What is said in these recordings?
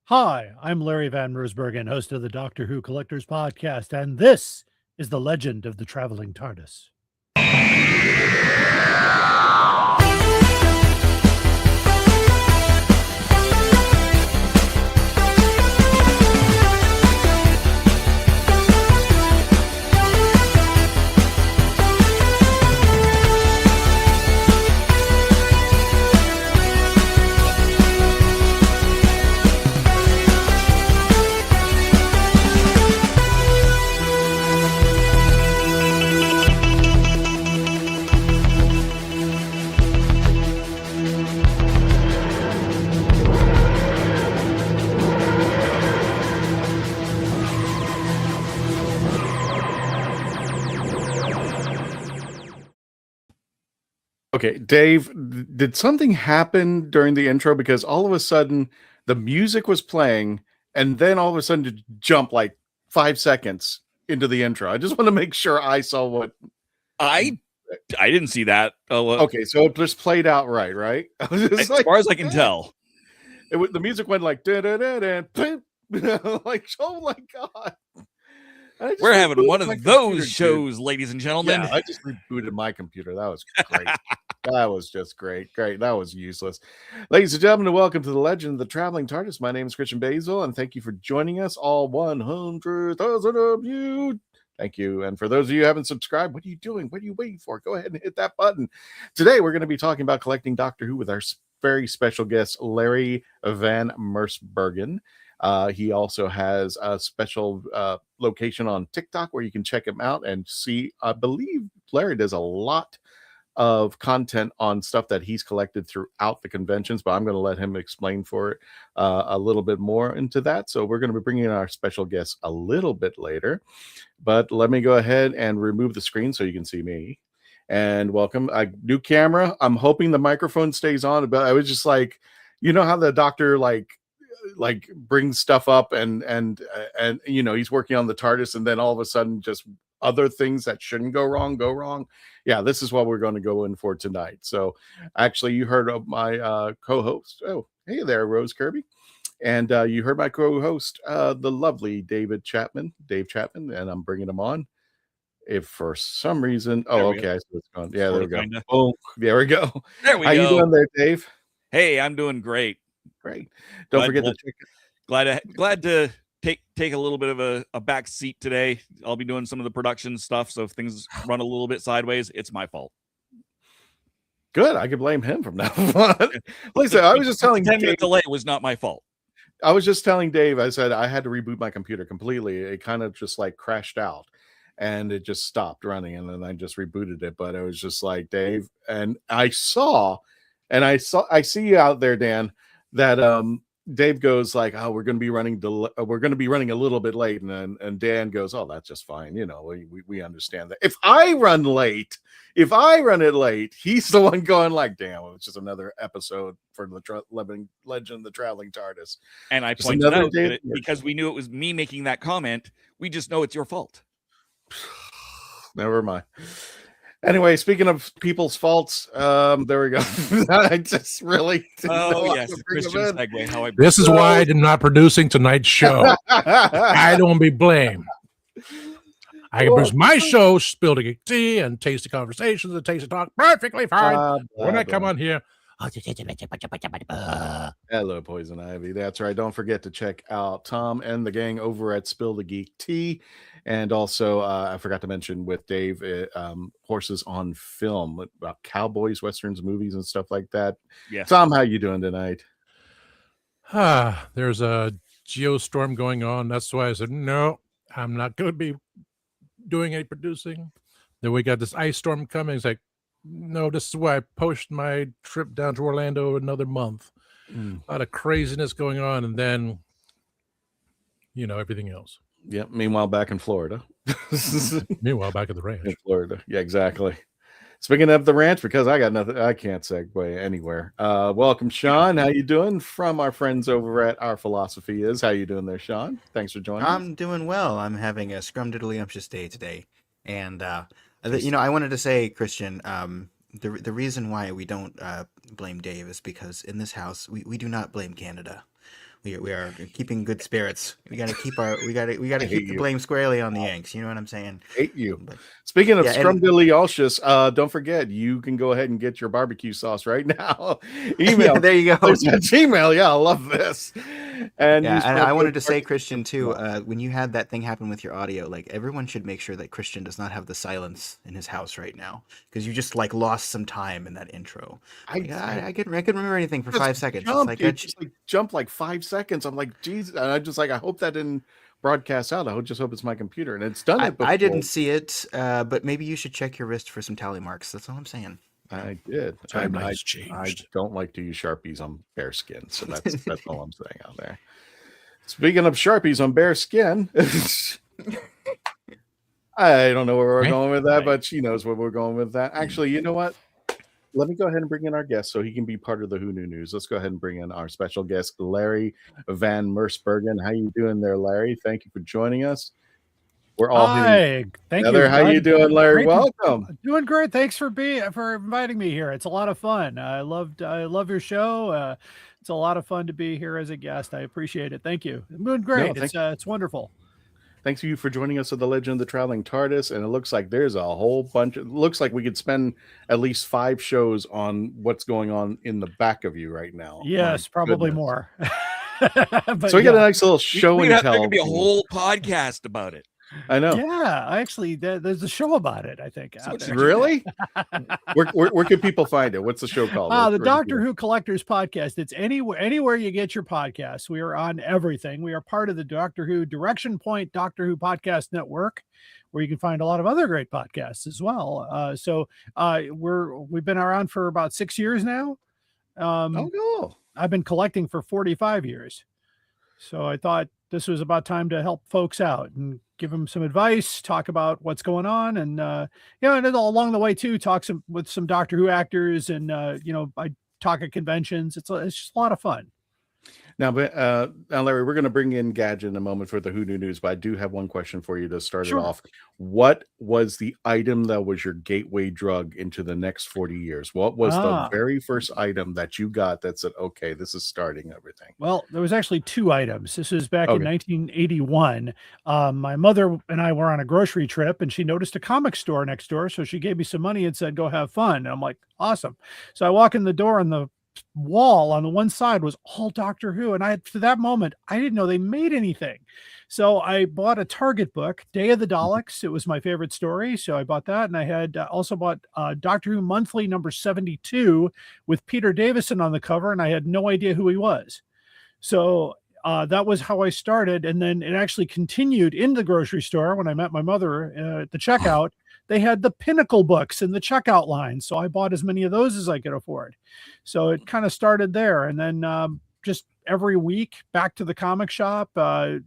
Hi, I'm Larry VanMersbergen, host of the Doctor Who Collectors Podcast, and this is The Legend of the Traveling TARDIS. Okay, Dave, did something happen during the intro? Because all of a sudden the music was playing and then all of a sudden it jumped like 5 seconds into the intro. I just want to make sure I saw what I didn't see that. Okay, so it just played out right? I was just As far as I can tell. The music went like like, oh my god. We're having one of those shows, ladies and gentlemen. Yeah, I just rebooted my computer. That was great. That was just great. That was useless. Ladies and gentlemen, welcome to the Legend of the Traveling TARDIS. My name is Christian Basil, and thank you for joining us, all 100,000 of you. Thank you. And for those of you who haven't subscribed, what are you doing? What are you waiting for? Go ahead and hit that button. Today, we're going to be talking about collecting Doctor Who with our very special guest, Larry VanMersbergen. He also has a special location on TikTok where you can check him out and see. I believe Larry does a lot of content on stuff that he's collected throughout the conventions, but I'm going to let him explain for it a little bit more into that. So we're going to be bringing in our special guest a little bit later, but let me go ahead and remove the screen so you can see me. And welcome. New camera. I'm hoping the microphone stays on, but I was just like, you know how the doctor like brings stuff up and you know, he's working on the TARDIS and then all of a sudden just other things that shouldn't go wrong. Yeah, this is what we're going to go in for tonight. So actually you heard of my co-host. Oh, hey there, Rose Kirby. And you heard my co-host, the lovely Dave Chapman, and I'm bringing him on. If for some reason, okay, I see what's going on. Yeah, there we go. Oh, there we go. There we go. How you doing there, Dave? Hey, I'm doing great. Don't forget to check it. Glad to take a little bit of a back seat today. I'll be doing some of the production stuff, so if things run a little bit sideways, it's my fault. Good. I can blame him from now on. Like I said, I was just telling 10-minute delay was not my fault. I was just telling Dave, I said I had to reboot my computer completely. It kind of just like crashed out and it just stopped running, and then I just rebooted it. But it was just like, Dave, and I see you out there, Dan, that Dave goes like, oh, we're going to be running a little bit late, and Dan goes, oh, that's just fine, you know, we understand that. If I run it late, he's the one going like, damn, it's just another episode for the Legend of the Traveling TARDIS. And I pointed out that because we knew it was me making that comment, we just know it's your fault. Never mind. Anyway, speaking of people's faults, there we go. I just really yes, Christian segue. This is why I'm not producing tonight's show. I don't be blamed. I can produce my show, Spill the Geek Tea, and Tasty Conversations, and Tasty Talk perfectly fine. When I come on here, hello, Poison Ivy. That's right. Don't forget to check out Tom and the gang over at Spill the Geek Tea. And also, I forgot to mention with Dave, Horses on Film, about cowboys, westerns, movies, and stuff like that. Yes. Tom, how you doing tonight? There's a geostorm going on. That's why I said, no, I'm not going to be doing any producing. Then we got this ice storm coming. It's like, no, this is why I pushed my trip down to Orlando another month. A lot of craziness going on, and then, you know, everything else. Yep. Meanwhile, back in Florida. Meanwhile, back at the ranch. In Florida. Yeah, exactly. Speaking of the ranch, because I got nothing, I can't segue anywhere. Welcome, Sean. How you doing? From our friends over at Our Philosophy Is. How you doing there, Sean? Thanks for joining. I'm doing well. I'm having a scrumdiddlyumptious day today. And, you know, I wanted to say, Christian, the reason why we don't blame Dave is because in this house, we do not blame Canada. we are keeping good spirits. We got to keep hate keep the you. blame squarely on the Yanks. You know what I'm saying? Hate you. But Speaking of Yeah, and- scrumdiddlyalcious, don't forget you can go ahead and get your barbecue sauce right now. Email. there you go. There's that Gmail. Yeah, I love this. And Yeah, use and code I wanted to say, barbecue. Christian, too, when you had that thing happen with your audio, like everyone should make sure that Christian does not have the silence in his house right now, because you just like lost some time in that intro. I couldn't remember anything for just 5 seconds. Jumped, It's like, it just like jumped like 5 seconds. I'm like, geez, and I just like, I hope that didn't broadcast out. I just hope it's my computer, and it's done it before. I didn't see it, but maybe you should check your wrist for some tally marks. That's all I'm saying. I did. Timeline's I changed. don't like to use Sharpies on bare skin, so that's all I'm saying out there. Speaking of Sharpies on bare skin, I don't know where we're going with that, but she knows where we're going with that. Actually, you know what? Let me go ahead and bring in our guest so he can be part of the Who Knew News. Let's go ahead and bring in our special guest, Larry VanMersbergen. How you doing there, Larry? Thank you for joining us. We're all Hi, thank you. together. How you doing, Larry? Great to- Welcome. Doing great. Thanks for inviting me here. It's a lot of fun. I love your show. It's a lot of fun to be here as a guest. I appreciate it. Thank you. I'm doing great. It's wonderful. Thanks to you for joining us at the Legend of the Traveling TARDIS. And it looks like there's a whole bunch. It looks like we could spend at least 5 shows on what's going on in the back of you right now. Yes, My probably goodness. more. But So we got a yeah. nice little show and There tell. could be a whole podcast about it. I know. Yeah, actually, there's a show about it, I think. out there. Really? where can people find it? What's the show called? The Doctor Who Collectors Podcast. It's anywhere you get your podcasts. We are on everything. We are part of the Doctor Who Direction Point Doctor Who Podcast Network, where you can find a lot of other great podcasts as well. We've been around for about 6 years now. Oh, cool. I've been collecting for 45 years. So I thought this was about time to help folks out and give them some advice, talk about what's going on. And, and then along the way too, talk with some Doctor Who actors and, I talk at conventions. It's just a lot of fun. Now, Larry, we're going to bring in Gadget in a moment for the Who Knew News, but I do have one question for you to start Sure. it off. What was the item that was your gateway drug into the next 40 years? What was the very first item that you got that said, okay, this is starting everything? Well, there was actually 2 items. This was back in 1981. My mother and I were on a grocery trip, and she noticed a comic store next door. So she gave me some money and said, go have fun. And I'm like, awesome. So I walk in the door, and the wall on the one side was all Doctor Who, and to that moment I didn't know they made anything. So I bought a Target book, Day of the Daleks. It was my favorite story, so I bought that. And I had also bought Doctor Who Monthly number 72 with Peter Davison on the cover, and I had no idea who he was. So that was how I started. And then it actually continued in the grocery store when I met my mother at the checkout. They had the Pinnacle books in the checkout line. So I bought as many of those as I could afford. So it kind of started there. And then just every week back to the comic shop, into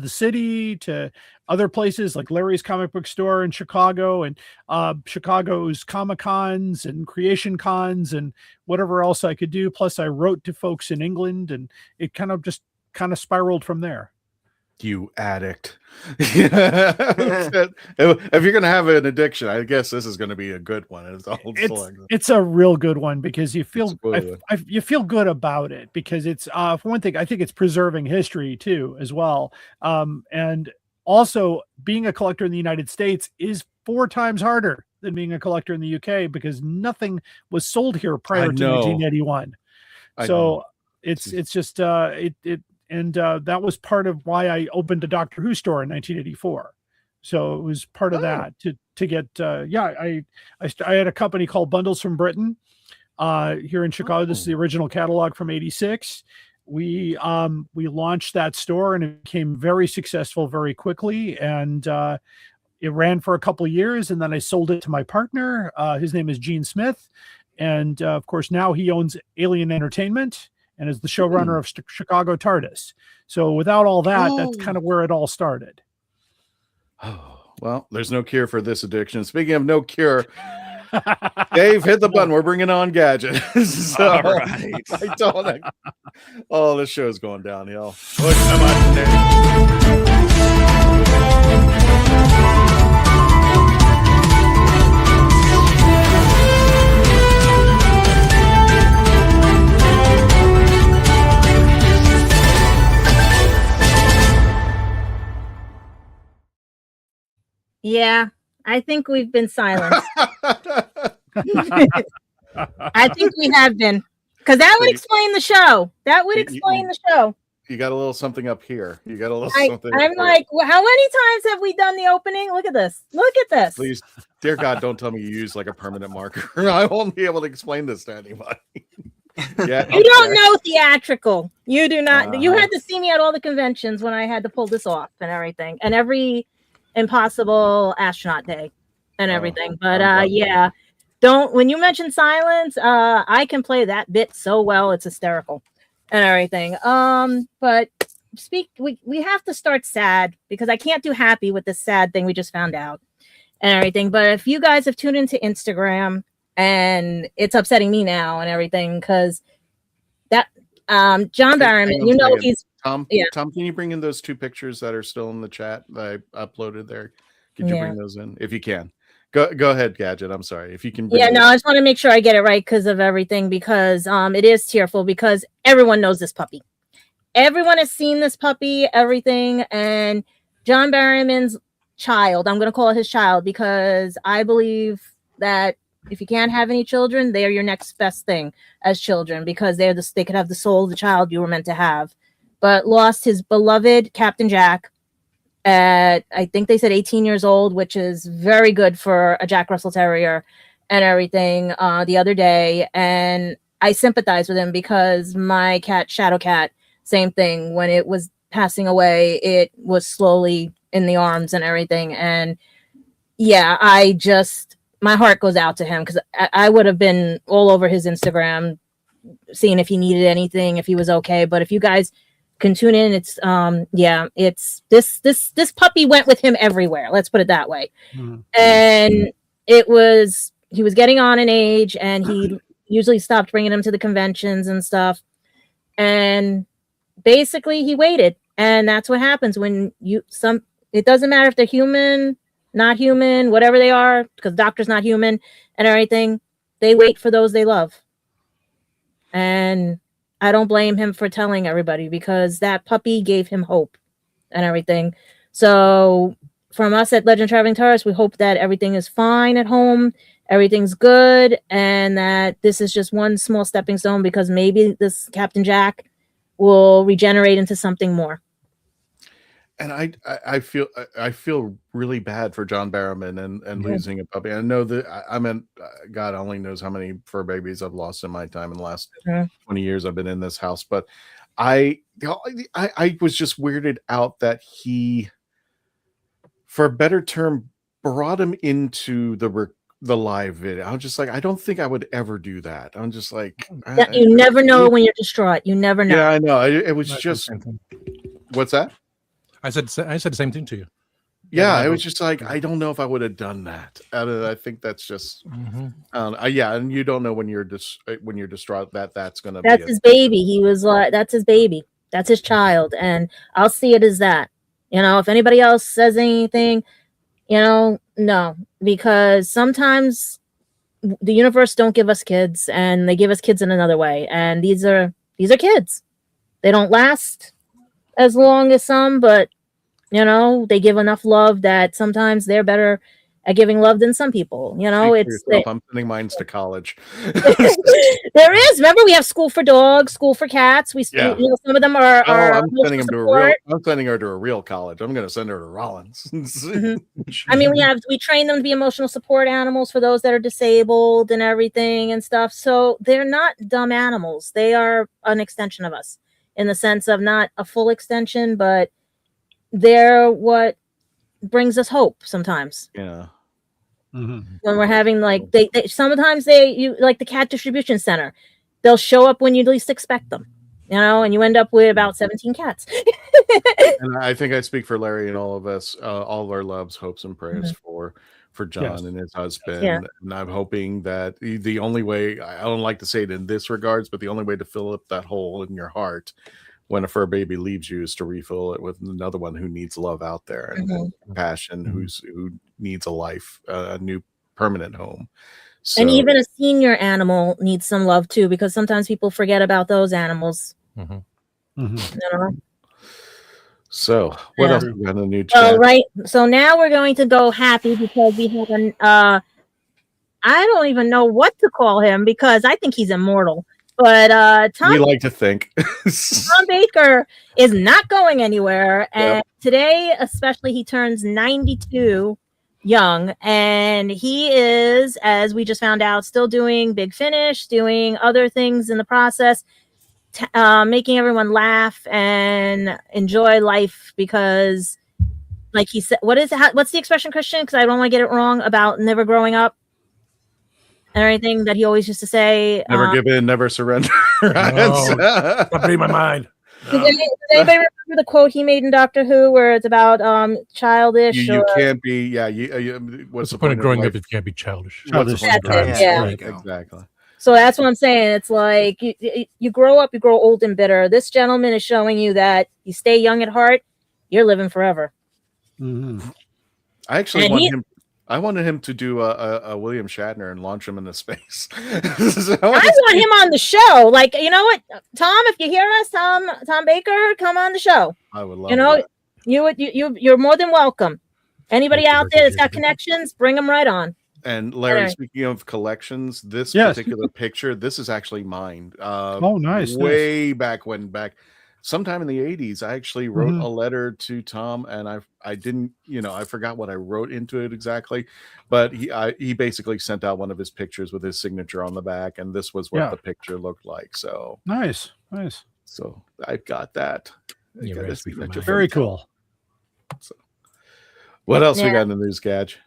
the city, to other places like Larry's comic book store in Chicago, and Chicago's Comic Cons and Creation Cons and whatever else I could do. Plus I wrote to folks in England, and it kind of spiraled from there. You addict. If you're going to have an addiction, I guess this is going to be a good one. It's a real good one, because you feel you feel good about it, because it's for one thing, I think it's preserving history too as well. And also being a collector in the United States is 4 times harder than being a collector in the UK, because nothing was sold here prior to 1981. So it's just And that was part of why I opened a Doctor Who store in 1984. So it was part of that to get, I had a company called Bundles from Britain here in Chicago. This is the original catalog from 86. We launched that store, and it became very successful very quickly. And it ran for a couple of years, and then I sold it to my partner. His name is Gene Smith. And of course, now he owns Alien Entertainment and is the showrunner of Chicago TARDIS. So without all that, that's kind of where it all started. Oh, well, there's no cure for this addiction. Speaking of no cure, Dave, hit the button. We're bringing on Gadget. So, All right. I don't. Oh, this show's going downhill. Push the button, Dave. Yeah, I think we've been silenced. I think we have been. Because that would explain the show. That would explain the show. You got a little something up here. You got a little something. I'm like, well, how many times have we done the opening? Look at this. Look at this. Please, dear God, don't tell me you use like a permanent marker. I won't be able to explain this to anybody. Yeah, you don't know theatrical. You do not. You had to see me at all the conventions when I had to pull this off and everything, and every Impossible Astronaut Day and everything. But yeah, don't. When you mention silence, I can play that bit so well. It's hysterical and everything. But we have to start sad because I can't do happy with this sad thing we just found out and everything. But if you guys have tuned into Instagram, and it's upsetting me now and everything because that John Barrowman, you know, he's Tom. Tom, can you bring in those 2 pictures that are still in the chat that I uploaded there? Could you bring those in if you can? Go ahead, Gadget. I'm sorry if you can. Yeah, no, I just want to make sure I get it right because of everything because it is tearful because everyone knows this puppy. Everyone has seen this puppy, everything, and John Barrowman's child. I'm going to call it his child because I believe that. If you can't have any children, they are your next best thing as children because they could have the soul of the child you were meant to have. But lost his beloved Captain Jack at, I think they said 18 years old, which is very good for a Jack Russell Terrier and everything the other day. And I sympathize with him because my cat, Shadow Cat, same thing. When it was passing away, it was slowly in the arms and everything. And yeah, my heart goes out to him because I would have been all over his Instagram seeing if he needed anything, if he was okay. But if you guys can tune in, it's it's this puppy went with him everywhere. Let's put it that way. Mm-hmm. And he was getting on in age and he usually stopped bringing him to the conventions and stuff. And basically he waited. And that's what happens when it doesn't matter if they're human, not human, whatever they are, because doctor's not human and everything. They wait for those they love. And I don't blame him for telling everybody because that puppy gave him hope and everything. So from us at Legend Traveling TARDIS, we hope that everything is fine at home, everything's good, and that this is just one small stepping stone because maybe this Captain Jack will regenerate into something more. And I feel really bad for John Barrowman and losing a puppy. I know that God only knows how many fur babies I've lost in my time in the last 20 years I've been in this house. But I was just weirded out that he, for a better term, brought him into the live video. I was just like, I don't think I would ever do that. I'm just like, you never know when you're distraught. You never know. Yeah, I know. It was just. What's that? I said the same thing to you. Yeah, it was just like I don't know if I would have done that. I think that's just, yeah. And you don't know when you're distraught that's gonna. That's his baby. He was like, that's his baby. That's his child, and I'll see it as that. You know, if anybody else says anything, no, because sometimes the universe don't give us kids, and they give us kids in another way. And these are kids. They don't last as long as some, but they give enough love that sometimes they're better at giving love than some people. I'm sending mine to college. There is. Remember, we have school for dogs, school for cats. Some of them are. I'm sending her to a real college. I'm going to send her to Rollins. I mean, we train them to be emotional support animals for those that are disabled and everything and stuff. So they're not dumb animals. They are an extension of us in the sense of not a full extension, but they're what brings us hope sometimes. Yeah. When we're having like they sometimes you like the cat distribution center, they'll show up when you least expect them, and you end up with about 17 cats. And I think I speak for Larry and all of us, all of our loves, hopes, and prayers for John and his husband. Yeah. And I'm hoping that the only way, I don't like to say it in this regards, but the only way to fill up that hole in your heart when a fur baby leaves you is to refill it with another one who needs love out there and compassion, who needs a life, a new permanent home. So, and even a senior animal needs some love too, because sometimes people forget about those animals. So, what Yeah. else we got in the new chat? Well, right. So now we're going to go happy because we have an I don't even know what to call him because I think he's immortal. But We Tom like to think. Baker is not going anywhere. And Yep. today, especially, he turns 92 young. And he is, as we just found out, still doing Big Finish, doing other things in the process, making everyone laugh and enjoy life because, like he said, what's the expression, Christian? Because I don't want to get it wrong about never growing up. And everything that he always used to say. Never give in, never surrender. Stop reading my mind. Does anybody remember the quote he made in Doctor Who where it's about childish? You can't be. Yeah. What's the point of growing up if you can't be childish? What's the point of growing up? Yeah. There you go. Exactly. So that's what I'm saying. It's like you grow up, you grow old and bitter. This gentleman is showing you that you stay young at heart, you're living forever. Mm-hmm. I actually I wanted him to do a William Shatner and launch him into space. I want him on the show. Like, you know what, Tom, if you hear us, Tom Baker, come on the show. I would love that. You're more than welcome. Anybody Thank you, out there that's Virginia. got connections, bring them right on. And Larry, Alright. speaking of collections, this Yes. particular picture, this is actually mine. Oh, nice. Way back sometime in the 80s, I actually wrote Mhm. a letter to Tom, and I didn't, I forgot what I wrote into it exactly, but he basically sent out one of his pictures with his signature on the back, and this was what Yeah. the picture looked like. So Nice. I've got that. I Yeah, got a very sweet. signature from Very Tom. cool. What else we Yeah. got in the news, Gadge?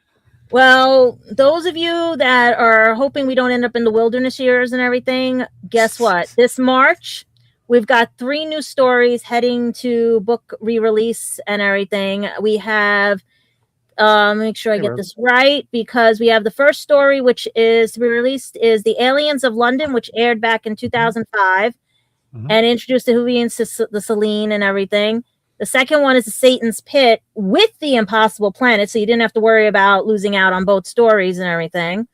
Well, those of you that are hoping we don't end up in the wilderness years and everything, guess what? This March, we've got 3 new stories heading to book re-release and everything. We have, make sure I get this right, because we have the first story, which is to be released, is The Aliens of London, which aired back in 2005 Mhm. and introduced the Whovians to the Selene and everything. The second one is Satan's Pit with the Impossible Planet, so you didn't have to worry about losing out on both stories and everything.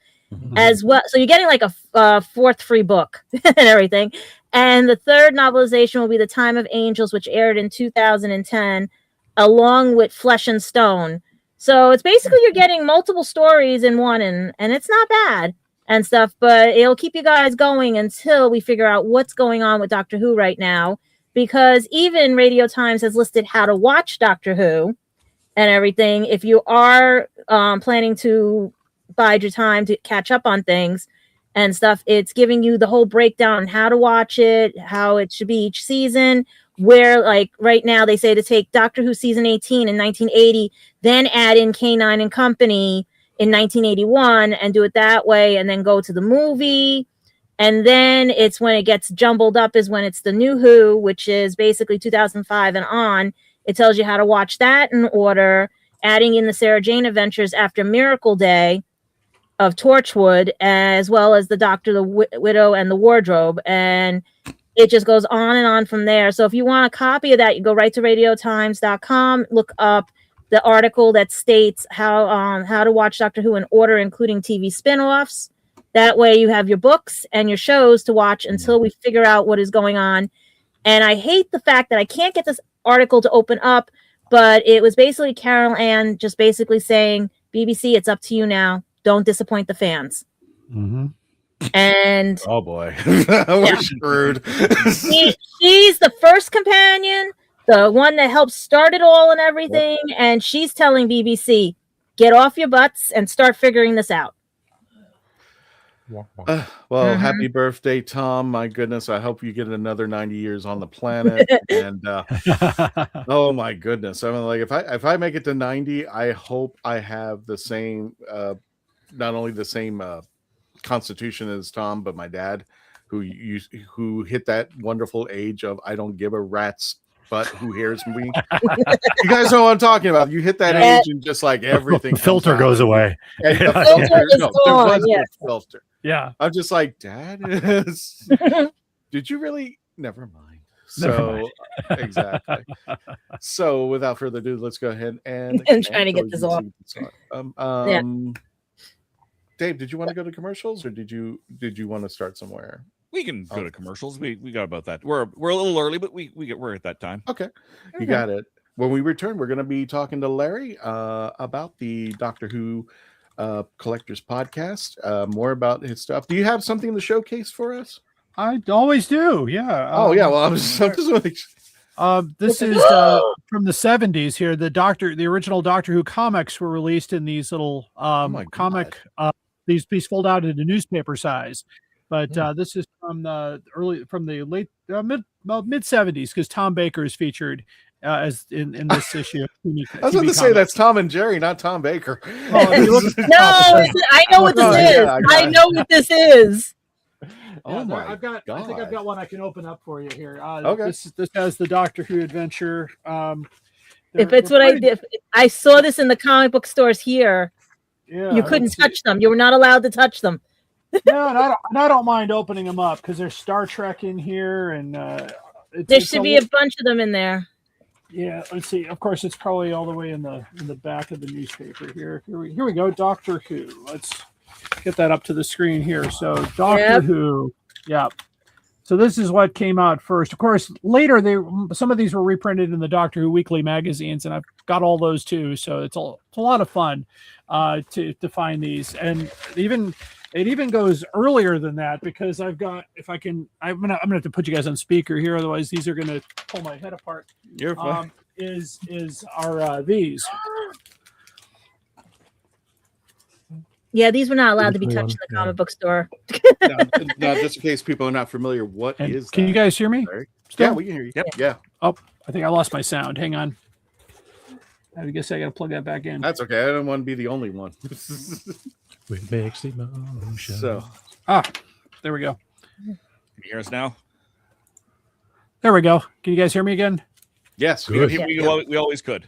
As well, so you're getting like a fourth free book and everything. And the third novelization will be The Time of Angels, which aired in 2010, along with Flesh and Stone. So it's basically you're getting multiple stories in one, and it's not bad and stuff, but it'll keep you guys going until we figure out what's going on with Doctor Who right now. Because even Radio Times has listed how to watch Doctor Who and everything. If you are planning to bide your time to catch up on things and stuff, it's giving you the whole breakdown on how to watch it, how it should be each season, where like right now they say to take Doctor Who season 18 in 1980, then add in K9 and Company in 1981 and do it that way, and then go to the movie. And then it's when it gets jumbled up is when it's the New Who, which is basically 2005 and on. It tells you how to watch that in order, adding in the Sarah Jane Adventures after Miracle Day of Torchwood, as well as the Doctor, the Widow, and the Wardrobe. And it just goes on and on from there. So if you want a copy of that, you go right to radiotimes.com, look up the article that states how to watch Doctor Who in order, including TV spin-offs. That way you have your books and your shows to watch until we figure out what is going on. And I hate the fact that I can't get this article to open up, but it was basically Carol Ann just basically saying, BBC, it's up to you now. Don't disappoint the fans. Mm-hmm. And Oh boy, we're screwed. she's the first companion, the one that helped start it all and everything. And she's telling BBC, get off your butts and start figuring this out. Well, happy birthday, Tom. My goodness, I hope you get another 90 years on the planet. And oh my goodness, I mean, like if I make it to 90, I hope I have the same, not only the same constitution as Tom, but my dad, who hit that wonderful age of I don't give a rat's butt who hears me. You guys know what I'm talking about. You hit that age and just like everything, the filter goes away. And the Yeah. filter, is no, gone, there was yes. no filter. Yeah. I'm just like, Dad, did you really? Never mind. Never So exactly. So without further ado, let's go ahead and I'm trying to get this off. Dave, did you want to go to commercials, or did you want to start somewhere? We can go to commercials. We got about that. We're a little early, but we're at that time. Okay, you got it. when we return, we're going to be talking to Larry about the Doctor Who Collectors Podcast, more about his stuff. Do you have something to showcase for us? I always do. Yeah. Oh yeah. Well, I'm just this is from the 70s here. The original Doctor Who comics were released in these little comic. These fold out into newspaper size. But this is from the late mid 70s because Tom Baker is featured as in this issue. I was going to say that's Tom and Jerry, not Tom Baker. No, I know what this is. Yeah, I know what this is. Oh my I think I've got one I can open up for you here. Okay. This has the Doctor Who adventure. If it's what I did, I saw this in the comic book stores here. Yeah, you couldn't touch them. You were not allowed to touch them. No, and I don't mind opening them up because there's Star Trek in here, and there should be a bunch of them in there. Yeah, let's see. Of course, it's probably all the way in the back of the newspaper here. Here we go. Doctor Who. Let's get that up to the screen here. So Doctor Who. Yeah. So this is what came out first. Of course, later some of these were reprinted in the Doctor Who weekly magazines, and I've got all those too. So it's a lot of fun to find these, and it even goes earlier than that because I've got, I'm gonna have to put you guys on speaker here, otherwise these are gonna pull my head apart. You're fine. Is our these? Yeah, these were not allowed to be touched in the comic book store. Now, just in case people are not familiar, what is that? Can you guys hear me? Yeah, we can hear you. Yep. Yeah. Oh, I think I lost my sound. Hang on. I guess I got to plug that back in. That's okay. I don't want to be the only one. With mixed emotion. So, there we go. Can you hear us now? There we go. Can you guys hear me again? yes. We always could.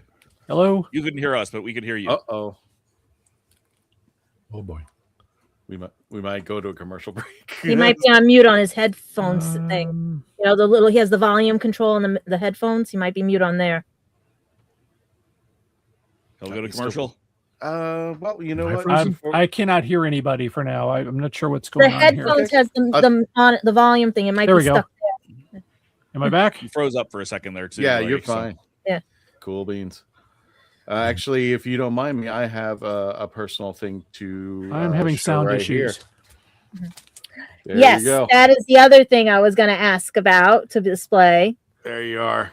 Hello? You couldn't hear us, but we could hear you. Uh-oh. Oh boy. We might go to a commercial break. He might be on mute on his headphones thing. You know, he has the volume control on the headphones. He might be mute on there. He'll go to commercial. Well, you know what? I cannot hear anybody for now. I'm not sure what's going The on here. headphones has the volume thing. It might There be we go. stuck there. Am I back? You froze up for a second there too. Yeah, Larry, you're fine. Yeah. Cool beans. Actually, if you don't mind me, I have a personal thing to. I'm having show sound right issues. Here. There Yes, you go. that is the other thing I was going to ask about to display. There you are.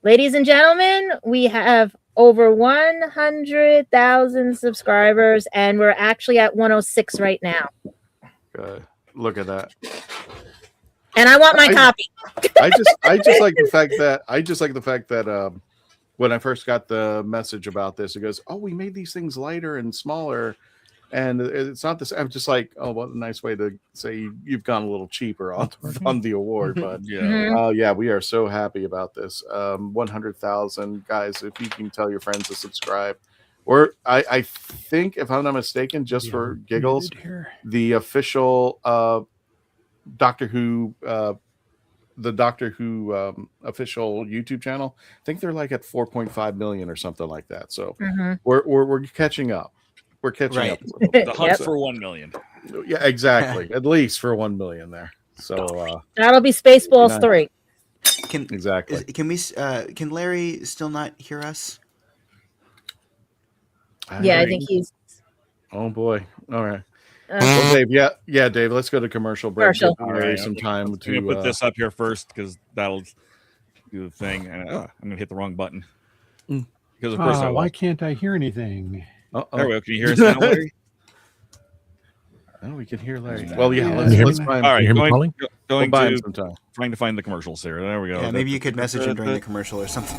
Ladies and gentlemen, we have over 100,000 subscribers, and we're actually at 106 right now. Look at that. And I want my copy. I just like the fact that when I first got the message about this, it goes, "Oh, we made these things lighter and smaller, and it's not this." I'm just like, "Oh, what a nice way to say you've gone a little cheaper on the award." But yeah, we are so happy about this. 100,000 guys. If you can tell your friends to subscribe, or I think, if I'm not mistaken, just for giggles, the official Doctor Who. The Doctor Who official YouTube channel, I think they're like at 4.5 million or something like that. So we're catching up. We're catching up. The hunt for 1 million. Yeah, exactly. At least for 1 million there. So that'll be Spaceballs 3. Exactly. Can Larry still not hear us? Yeah, I think he's. Oh boy! All right. Well, Dave, Dave. Let's go to commercial break. Give Larry some time to put this up here first because that'll do the thing. And I'm gonna hit the wrong button because of course. Why can't I hear anything? There we go. Can you hear us now, Larry? Oh, we can hear Larry. Well, yeah. Yeah. Let's find. All right, Calling? going to some time. Trying to find the commercials here. There we go. Yeah, maybe you could message him during the commercial or something.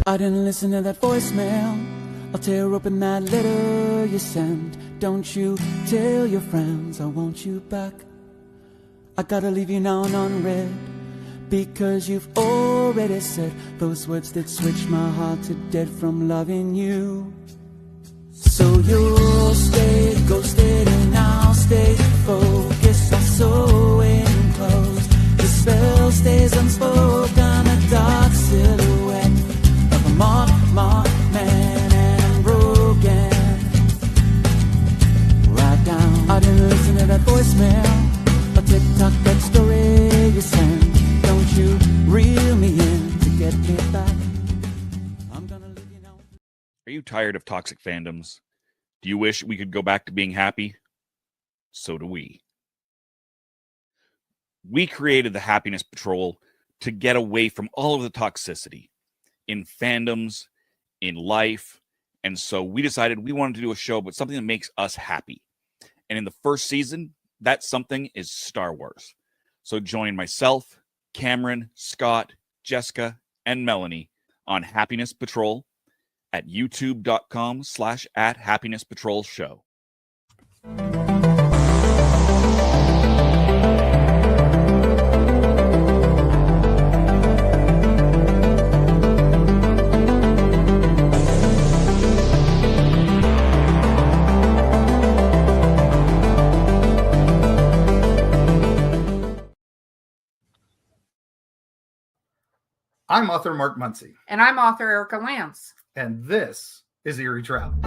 I didn't listen to that voicemail. I'll tear open that letter you sent. Don't you tell your friends I want you back. I gotta leave you now unread, because you've already said those words that switched my heart to dead from loving you. So you'll stay ghosted and I'll stay focused on sewing clothes. The spell stays unspoken, a dark silhouette of a marked man, and I'm broken. Right down. I didn't you tired of toxic fandoms? Do you wish we could go back to being happy? So do we. We created the Happiness Patrol to get away from all of the toxicity in fandoms, in life. And so we decided we wanted to do a show, but something that makes us happy. And in the first season, that something is Star Wars. So join myself, Cameron, Scott, Jessica, and Melanie on Happiness Patrol at youtube.com/@happinesspatrolshow. I'm author Mark Muncy. And I'm author Erica Lance. And this is Eerie Travels.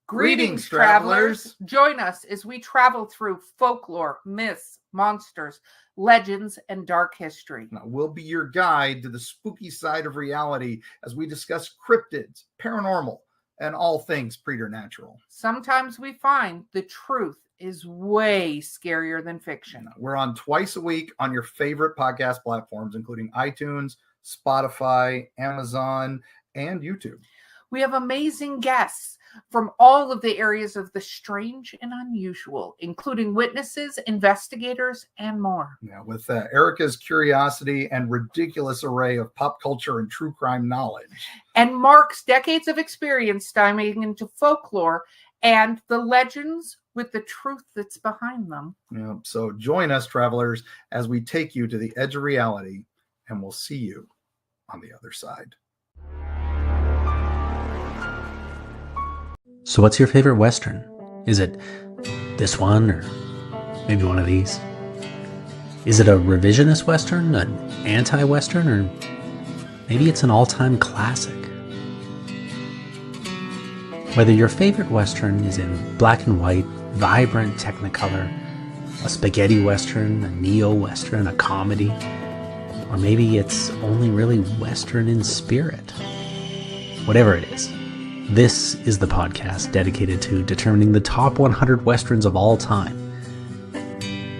Greetings, travelers. Join us as we travel through folklore, myths, monsters, legends, and dark history. Now, we'll be your guide to the spooky side of reality as we discuss cryptids, paranormal, and all things preternatural. Sometimes we find the truth is way scarier than fiction. We're on twice a week on your favorite podcast platforms, including iTunes, Spotify, Amazon, and YouTube. We have amazing guests from all of the areas of the strange and unusual, including witnesses, investigators, and more. Yeah, with Erica's curiosity and ridiculous array of pop culture and true crime knowledge. And Mark's decades of experience diving into folklore and the legends with the truth that's behind them. Yeah, so join us, travelers, as we take you to the edge of reality, and we'll see you on the other side. So what's your favorite Western? Is it this one or maybe one of these? Is it a revisionist Western, an anti-Western, or maybe it's an all-time classic? Whether your favorite Western is in black and white, vibrant Technicolor, a spaghetti Western, a neo-Western, a comedy, or maybe it's only really Western in spirit. Whatever it is, this is the podcast dedicated to determining the top 100 Westerns of all time.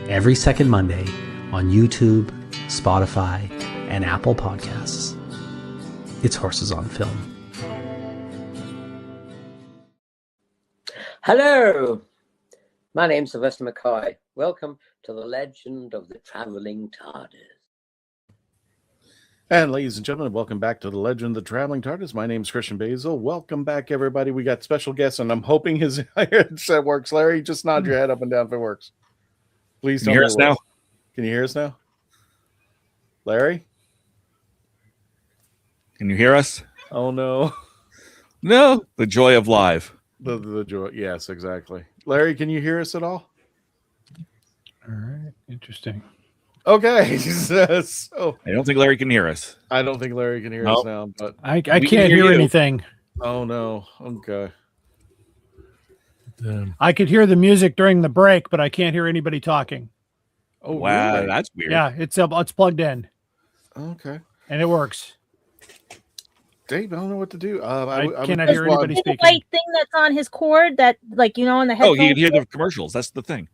Every second Monday on YouTube, Spotify, and Apple Podcasts. It's Horses on Film. Hello, my name's Sylvester McCoy. Welcome to the legend of the Traveling TARDIS. And ladies and gentlemen, welcome back to the Legend of the Traveling TARDIS. My name is Christian Basil. Welcome back, everybody. We got special guests, and I'm hoping his headset works. Larry, just nod your head up and down if it works. Please Can you hear us now? Can you hear us now? Larry? Can you hear us? Oh, no. No. The joy of live. The joy. Yes, exactly. Larry, can you hear us at all? All right. Interesting. Okay. So I don't think Larry can hear us. I don't think Larry can hear us now, but I can can't hear hear you. anything. Oh no. Okay. I could hear the music during the break, but I can't hear anybody talking. Oh wow, really? that's weird. Yeah, it's plugged in. Okay. And it works. Dave, I don't know what to do. I cannot hear anybody The speaking. white thing that's on his cord, that like on the headphones. Oh, he can hear the commercials. That's the thing.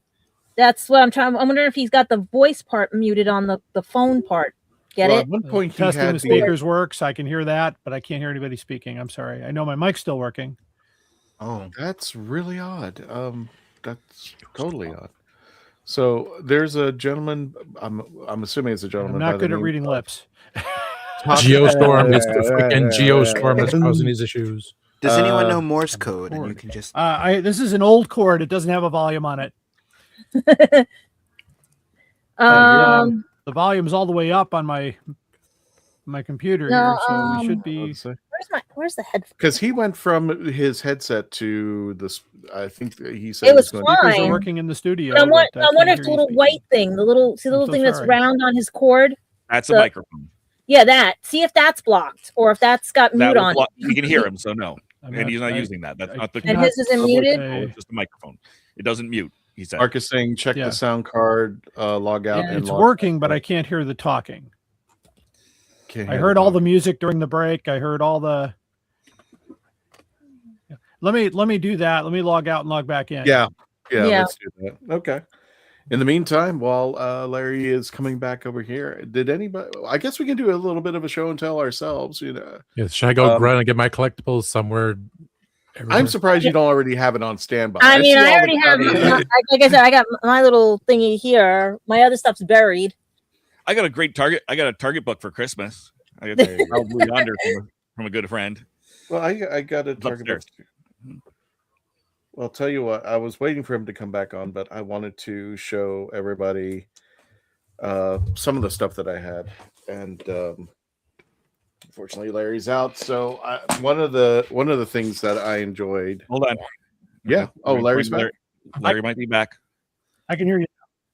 That's what I'm trying. I'm wondering if he's got the voice part muted on the phone part. Get Well, it? at one point, he Testing had the speakers works. I can hear that, but I can't hear anybody speaking. I'm sorry. I know my mic's still working. Oh, that's really odd. That's totally odd. So there's a gentleman. I'm assuming it's a gentleman. I'm not good at reading lips. Geostorm. It's the freaking Geostorm that's causing these issues. Does anyone know Morse code? And you can just. This is an old cord. It doesn't have a volume on it. The volume's all the way up on my computer No, here, so we should be. Where's the headphone? Because he went from his headset to this. I think he said It was going Speakers fine. are working in the studio. But I but I wonder can't if hear the you little speaking. white thing, the little so thing that's sorry. round on his cord. That's So- a microphone. Yeah, that. See if that's blocked or if that's got That mute will on. block- we can hear him, so no. I'm And he's not I- using that. That's I not the. And his isn't muted? It's just a microphone. It doesn't mute. He said. Mark is saying check Yeah. the sound card, log out, and It's log working, but I can't hear the talking. I heard all the music during the break. I heard all the. Let me do that. Let me log out and log back in. Yeah. Let's do that. Okay. In the meantime, while Larry is coming back over here, did anybody? I guess we can do a little bit of a show and tell ourselves. Yeah, should I go run and get my collectibles somewhere? Everywhere? I'm surprised you don't already have it on standby. I mean, I already have. Like I said, I got my little thingy here. My other stuff's buried. I got a great Target. I got a Target book for Christmas. I got probably yonder from a good friend. Well, I got a Target book. Well, I'll tell you what, I was waiting for him to come back on, but I wanted to show everybody some of the stuff that I had. And unfortunately, Larry's out. So one of the things that I enjoyed. Hold on. Yeah. Oh, Larry's back. Larry might be back. I can hear you.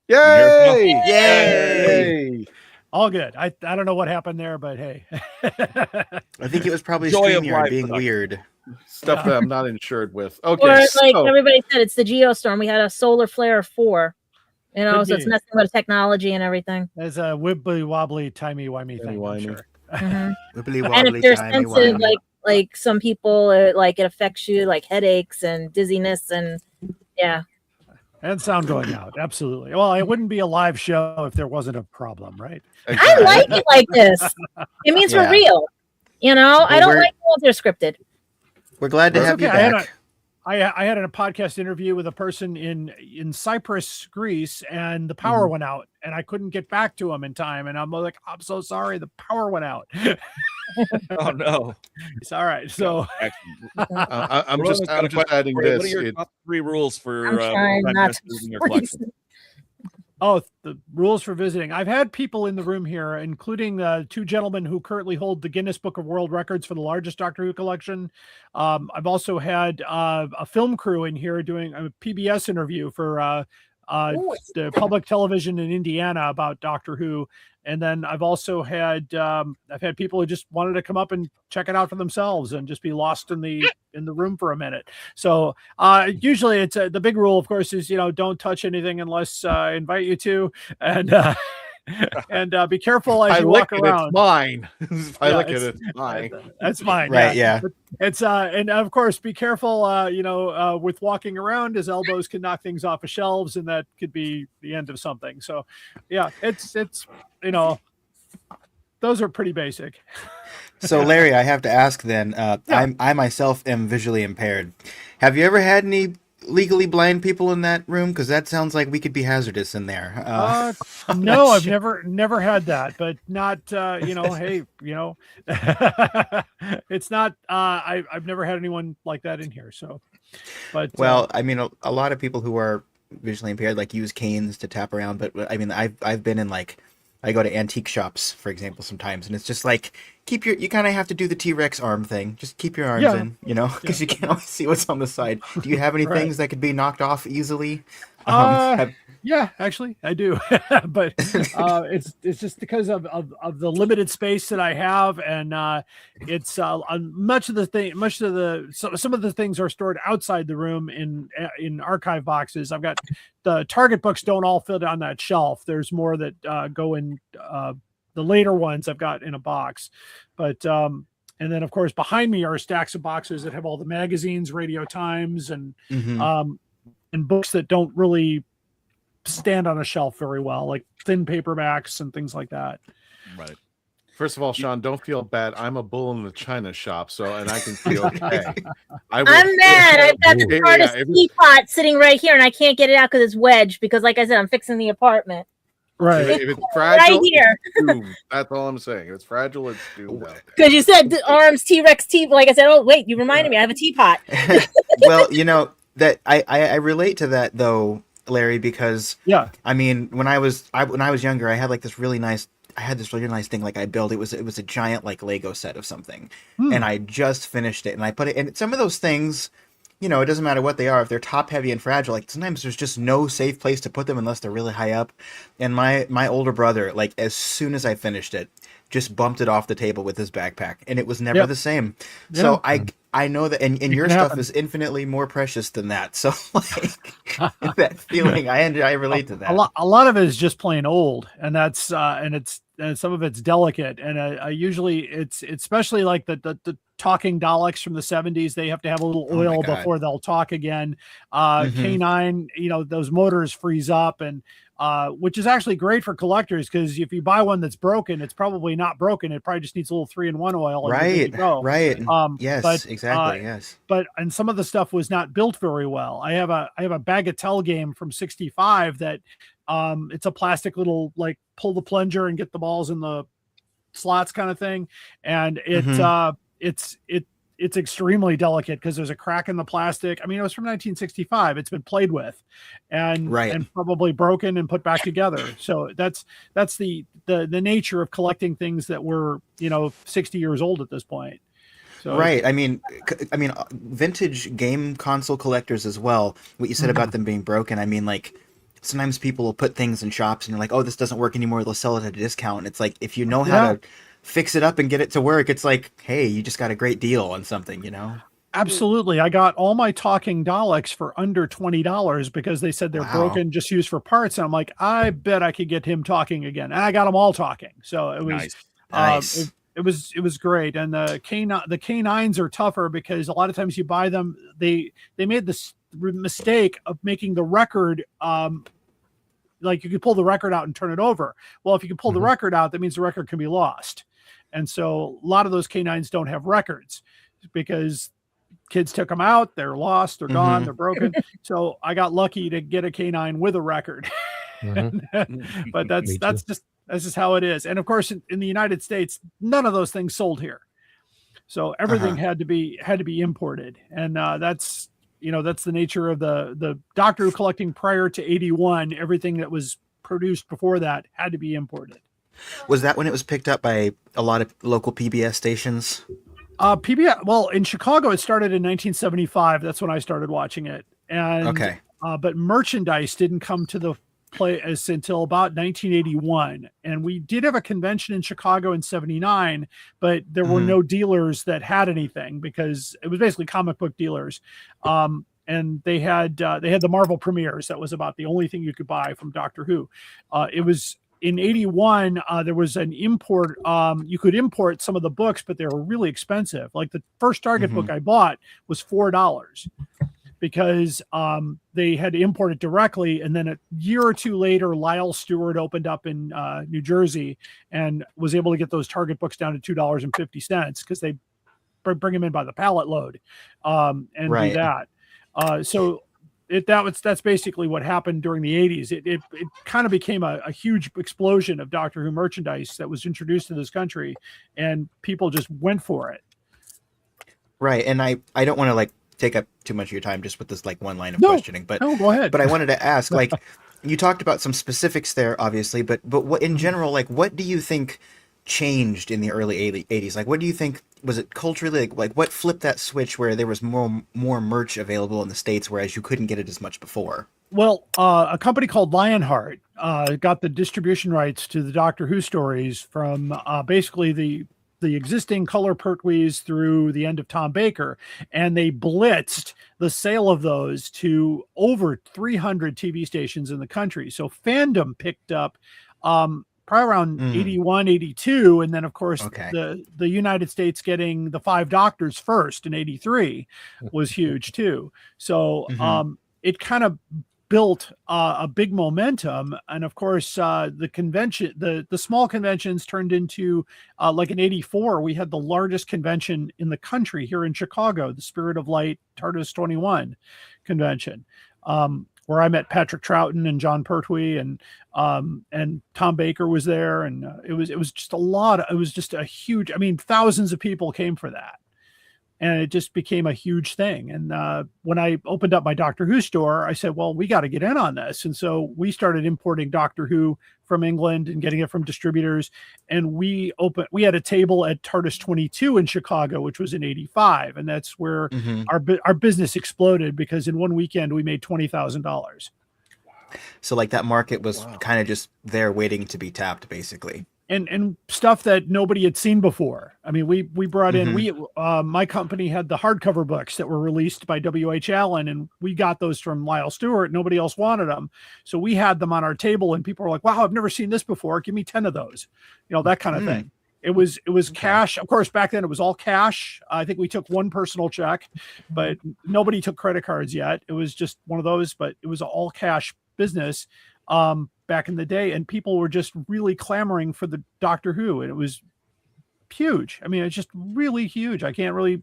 Yay! Yay! All good. I don't know what happened there, but hey. I think it was probably Joy of StreamYard life being production. weird. Stuff that I'm not insured with. Okay. Or like everybody said, it's the Geostorm. We had a solar flare 4. So it's messing with technology and everything. There's a wibbly wobbly timey wimey thing. I'm sure. Wibbly And wobbly, if you're timey sensitive, wimey. like some people, it affects you, like headaches and dizziness, and And sound going out. Absolutely. Well, it wouldn't be a live show if there wasn't a problem, right? I like it like this. It means we're real. I don't like when they're scripted. We're glad to have you back. I had a podcast interview with a person in Cyprus, Greece, and the power went out, and I couldn't get back to him in time. And I'm like, I'm so sorry, the power went out. Oh no, it's all right. So I'm just adding this. What are your top 3 rules for I'm trying not to using your freeze. collection? Oh, the rules for visiting. I've had people in the room here, including 2 gentlemen who currently hold the Guinness Book of World Records for the largest Doctor Who collection. I've also had a film crew in here doing a PBS interview for the public television in Indiana about Doctor Who. And then I've also had people who just wanted to come up and check it out for themselves and just be lost in the room for a minute. So usually it's the big rule, of course, is don't touch anything unless I invite you to, and be careful as you walk around. It's mine. If I look at it, it's mine. That's mine. Right? Yeah. It's and of course be careful. With walking around, as elbows can knock things off of shelves, and that could be the end of something. So, yeah, it's those are pretty basic. So, Larry, I have to ask then. I myself am visually impaired. Have you ever had any legally blind people in that room? Because that sounds like we could be hazardous in there. No, I've never had that, but not hey, it's not. I've never had anyone like that in here. So, but I mean, a lot of people who are visually impaired use canes to tap around. But I mean, I've been in I go to antique shops, for example, sometimes, and it's just you kind of have to do the T-Rex arm thing. Just keep your arms in, because you can't always see what's on the side. Do you have any things that could be knocked off easily? Yeah, actually, I do, but it's just because of the limited space that I have, and it's some of the things are stored outside the room in archive boxes. I've got the Target books don't all fit on that shelf. There's more that go in the later ones I've got in a box, but and then of course behind me are stacks of boxes that have all the magazines, Radio Times, and books that don't really stand on a shelf very well, like thin paperbacks and things like that. Right. First of all, Sean, don't feel bad. I'm a bull in the china shop, and I can feel okay. I'm mad. I've got the TARDIS teapot sitting right here, and I can't get it out because it's wedged. Because, like I said, I'm fixing the apartment. Right. If it's fragile, right here. it's doomed. That's all I'm saying. If it's fragile, it's doomed out. Because you said the arms T-Rex teapot. Like I said, oh wait, you reminded me. I have a teapot. Well, that I relate to that though, Larry, because I mean, when I was younger, I had this really nice thing I built. It was a giant Lego set of something, and I just finished it, and I put it. And some of those things, it doesn't matter what they are. If they're top heavy and fragile, sometimes there's just no safe place to put them unless they're really high up. And my older brother, as soon as I finished it, just bumped it off the table with his backpack, and it was never the same. Yeah. So I know that, and your stuff is infinitely more precious than that. So that feeling, I relate to that. A lot of it is just plain old, and that's and it's some of it's delicate, and usually it's especially like the talking Daleks from the 70s. They have to have a little oil before they'll talk again. K9, those motors freeze up, and which is actually great for collectors, because if you buy one that's broken, it's probably not broken. It probably just needs a little 3-in-1 oil. Right. Yes, but, exactly. Yes. And some of the stuff was not built very well. I have a Bagatelle game from 65 that it's a plastic little, like, pull the plunger and get the balls in the slots kind of thing. And it's extremely delicate because there's a crack in the plastic. I mean, it was from 1965. It's been played with and probably broken and put back together. So that's the nature of collecting things that were, 60 years old at this point. So, right. I mean, vintage game console collectors as well. What you said about them being broken. I mean, like, sometimes people will put things in shops and you're like, oh, this doesn't work anymore. They'll sell it at a discount. And it's like, if you know how to fix it up and get it to work, it's like, hey, you just got a great deal on something, Absolutely. I got all my talking Daleks for under $20 because they said they're broken, just used for parts. And I'm like, I bet I could get him talking again. And I got them all talking. So it was nice. It was great. And the K9s are tougher because a lot of times you buy them, they made this mistake of making the record, like you could pull the record out and turn it over. Well, if you can pull the record out, that means the record can be lost. And so a lot of those K9s don't have records because kids took them out, they're lost, they're gone, they're broken. So I got lucky to get a K9 with a record. But that's just how it is. And of course, in the United States, none of those things sold here. So everything had to be imported. And that's the nature of the Doctor Who collecting prior to 81. Everything that was produced before that had to be imported. Was that when it was picked up by a lot of local PBS stations? PBS, well, in Chicago, it started in 1975. That's when I started watching it. And but merchandise didn't come to the place until about 1981. And we did have a convention in Chicago in 79, but there were no dealers that had anything because it was basically comic book dealers. And they had the Marvel premieres. That was about the only thing you could buy from Doctor Who. It was in 81. There was an import. You could import some of the books, but they were really expensive. Like the first Target book I bought was $4 because they had to import it directly. And then a year or two later, Lyle Stewart opened up in New Jersey and was able to get those Target books down to $2.50 because they bring them in by the pallet load and do that. So that's basically what happened during the 80s. It kind of became a huge explosion of Doctor Who merchandise that was introduced to this country, and people just went for it. Right. And I don't want to like take up too much of your time just with this like one line of questioning, but go ahead. But I wanted to ask, like, you talked about some specifics there, obviously, but what in general, like, what do you think changed in the early 80s? Like, what do you think, was it culturally, like what flipped that switch where there was more merch available in the States, whereas you couldn't get it as much before? Well, a company called Lionheart got the distribution rights to the Doctor Who stories from basically the existing color Pertwees through the end of Tom Baker, and they blitzed the sale of those to over 300 TV stations in the country. So fandom picked up probably around 81, 82. And then, of course, the United States getting the 5 Doctors first in 83 was huge, too. So it kind of built a big momentum. And of course, the convention, the small conventions turned into like in 84, we had the largest convention in the country here in Chicago, the Spirit of Light TARDIS 21 convention, where I met Patrick Troughton and John Pertwee, and Tom Baker was there. And it was just a huge, I mean, thousands of people came for that. And it just became a huge thing. And when I opened up my Doctor Who store, I said, well, we got to get in on this. And so we started importing Doctor Who from England and getting it from distributors. And we had a table at TARDIS 22 in Chicago, which was in 85. And that's where our business exploded, because in one weekend we made $20,000. So like that market was kind of just there waiting to be tapped, basically. and stuff that nobody had seen before. I mean, we brought in, my company had the hardcover books that were released by W.H. Allen, and we got those from Lyle Stewart. Nobody else wanted them. So we had them on our table, and people were like, wow, I've never seen this before. Give me 10 of those, that kind of thing. It was cash. Of course, back then it was all cash. I think we took one personal check, but nobody took credit cards yet. It was just one of those, but it was all cash business back in the day, and people were just really clamoring for the Doctor Who, and it was huge. I mean, it's just really huge. I can't really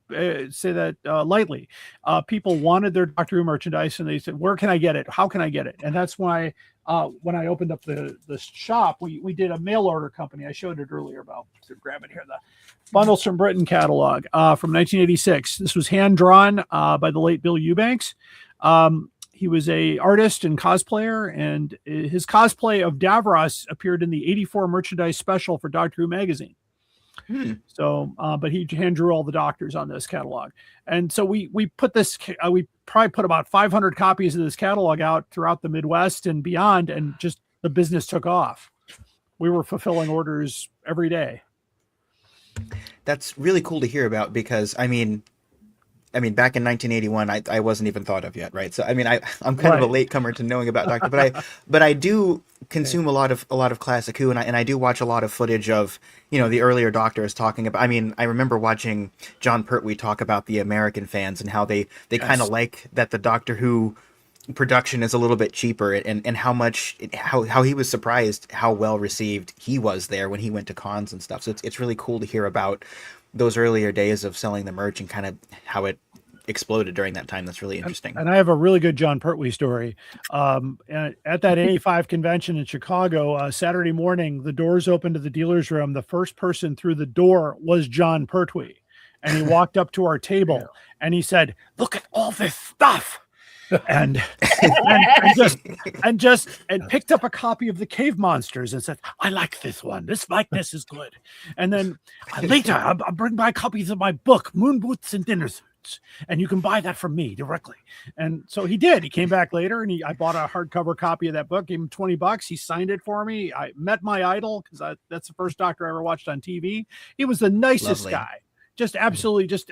say that lightly. People wanted their Doctor Who merchandise, and they said, where can I get it? How can I get it? And that's why when I opened up the shop, we did a mail order company. I showed it earlier about to grab it here. The Bundles from Britain catalog from 1986. This was hand drawn by the late Bill Eubanks. He was a artist and cosplayer, and his cosplay of Davros appeared in the 84 merchandise special for Doctor Who magazine. So, but he hand drew all the doctors on this catalog. And so we put this, we probably put about 500 copies of this catalog out throughout the Midwest and beyond, and just the business took off. We were fulfilling orders every day. That's really cool to hear about, because I mean, back in 1981, I wasn't even thought of yet, right? So I mean, I'm kind of a latecomer to knowing about Doctor, but I do consume a lot of classic Who, and I do watch a lot of footage of the earlier Doctors talking about. I mean, I remember watching John Pertwee talk about the American fans and how they kind of like that the Doctor Who production is a little bit cheaper, and how he was surprised how well received he was there when he went to cons and stuff. So it's really cool to hear about those earlier days of selling the merch and kind of how it exploded during that time. That's really interesting. And I have a really good John Pertwee story. At that 85 convention in Chicago, Saturday morning, the doors opened to the dealer's room. The first person through the door was John Pertwee. And he walked up to our table and he said, "Look at all this stuff." And picked up a copy of the Cave Monsters and said, "I like this one. This likeness is good." And then later, I'll bring by copies of my book, Moon Boots and Dinner Suits, and you can buy that from me directly. And so he did. He came back later, and I bought a hardcover copy of that book, gave him $20. He signed it for me. I met my idol, because that's the first Doctor I ever watched on TV. He was the nicest guy, just absolutely, just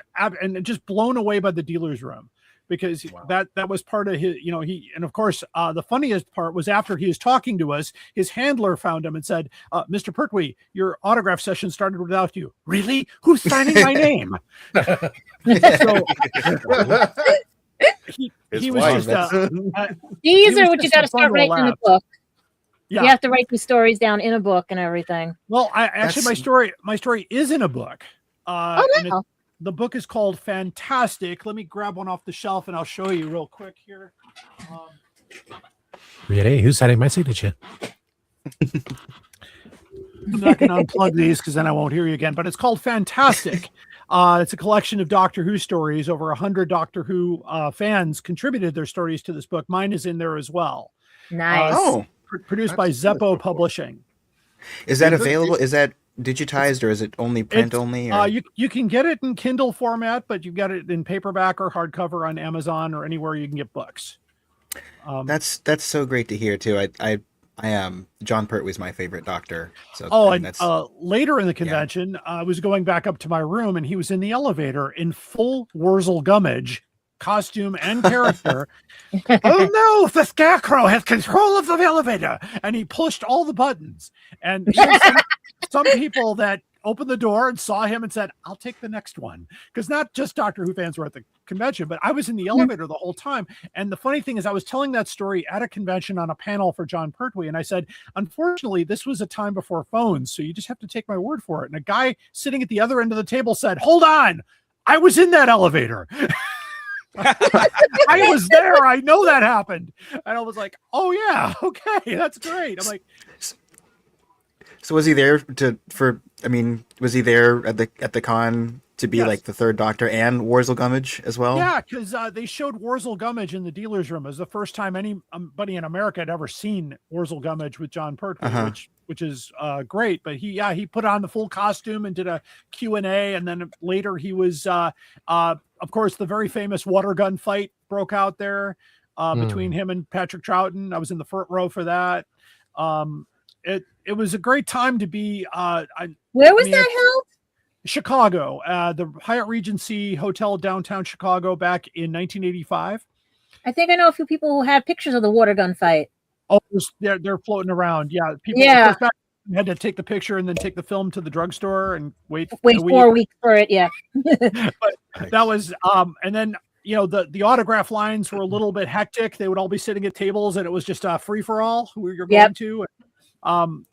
blown away by the dealer's room. Because that was part of his, and of course, the funniest part was after he was talking to us, his handler found him and said, "Mr. Pertwee, your autograph session started without you." "Really? Who's signing my name?" So he was just, these are what you got to start writing in the book. Yeah. You have to write these stories down in a book and everything. Well, my story is in a book. The book is called Fantastic. Let me grab one off the shelf and I'll show you real quick here. Really? Who's signing my signature? I'm not going to unplug these because then I won't hear you again. But it's called Fantastic. It's a collection of Doctor Who stories. Over 100 Doctor Who fans contributed their stories to this book. Mine is in there as well. Nice. Produced by Zeppo Publishing. Is that available? Is that digitized, or is it only print only? You can get it in Kindle format, but you've got it in paperback or hardcover on Amazon or anywhere you can get books. That's so great to hear too. I am John Pertwee's my favorite Doctor. So later in the convention, I was going back up to my room and he was in the elevator in full Wurzel Gummidge costume and character. "Oh no, the Scarecrow has control of the elevator," and he pushed all the buttons. And some people that opened the door and saw him and said, "I'll take the next one," because not just Doctor Who fans were at the convention, but I was in the elevator the whole time. And the funny thing is, I was telling that story at a convention on a panel for John Pertwee, and I said, unfortunately, this was a time before phones, so you just have to take my word for it. And a guy sitting at the other end of the table said, "Hold on, I was in that elevator." I was there. I know that happened. And I was like, "Oh yeah, okay, that's great." I'm like, so was he there was he there at the con to be like the third Doctor and Wurzel Gummidge as well? Yeah, because they showed Wurzel Gummidge in the dealer's room. It was the first time anybody in America had ever seen Wurzel Gummidge with John Pertwee, which is great. But he put on the full costume and did a Q&A, and then later he was, of course, the very famous water gun fight broke out there between him and Patrick Troughton. I was in the front row for that. it was a great time to be. Where was that held? Chicago, the Hyatt Regency Hotel downtown Chicago back in 1985. I think I know a few people who have pictures of the water gun fight. Oh, they're floating around. Yeah, people had to take the picture and then take the film to the drugstore and wait 4 weeks for it. Yeah, but that was and then the autograph lines were a little bit hectic. They would all be sitting at tables, and it was just free for all who you're going to.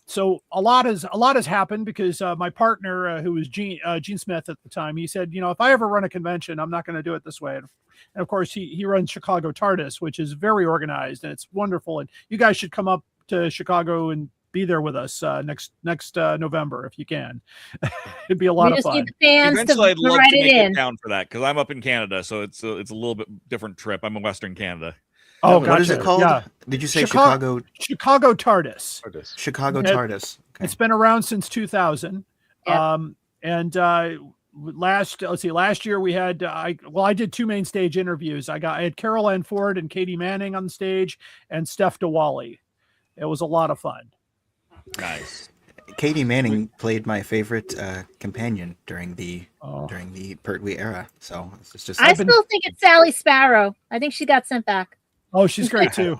So a lot has happened because my partner, who was Gene Smith at the time, he said, if I ever run a convention, I'm not going to do it this way. And of course, he runs Chicago TARDIS, which is very organized and it's wonderful. And you guys should come up to Chicago and be there with us next November if you can. It'd be a lot of fun. Eventually, I'd love to make it down for that because I'm up in Canada, so it's a little bit different trip. I'm in Western Canada. Oh, what is it called? Yeah. Did you say Chicago? Chicago TARDIS. Chicago TARDIS. Okay. It's been around since 2000. Yep. Last year we had I did 2 main stage interviews. I had Carol Ann Ford and Katie Manning on the stage and Steph DeWally. It was a lot of fun. Nice. Katie Manning played my favorite companion during the Pertwee era. So it's just I still think it's Sally Sparrow. I think she got sent back. Oh, she's great too.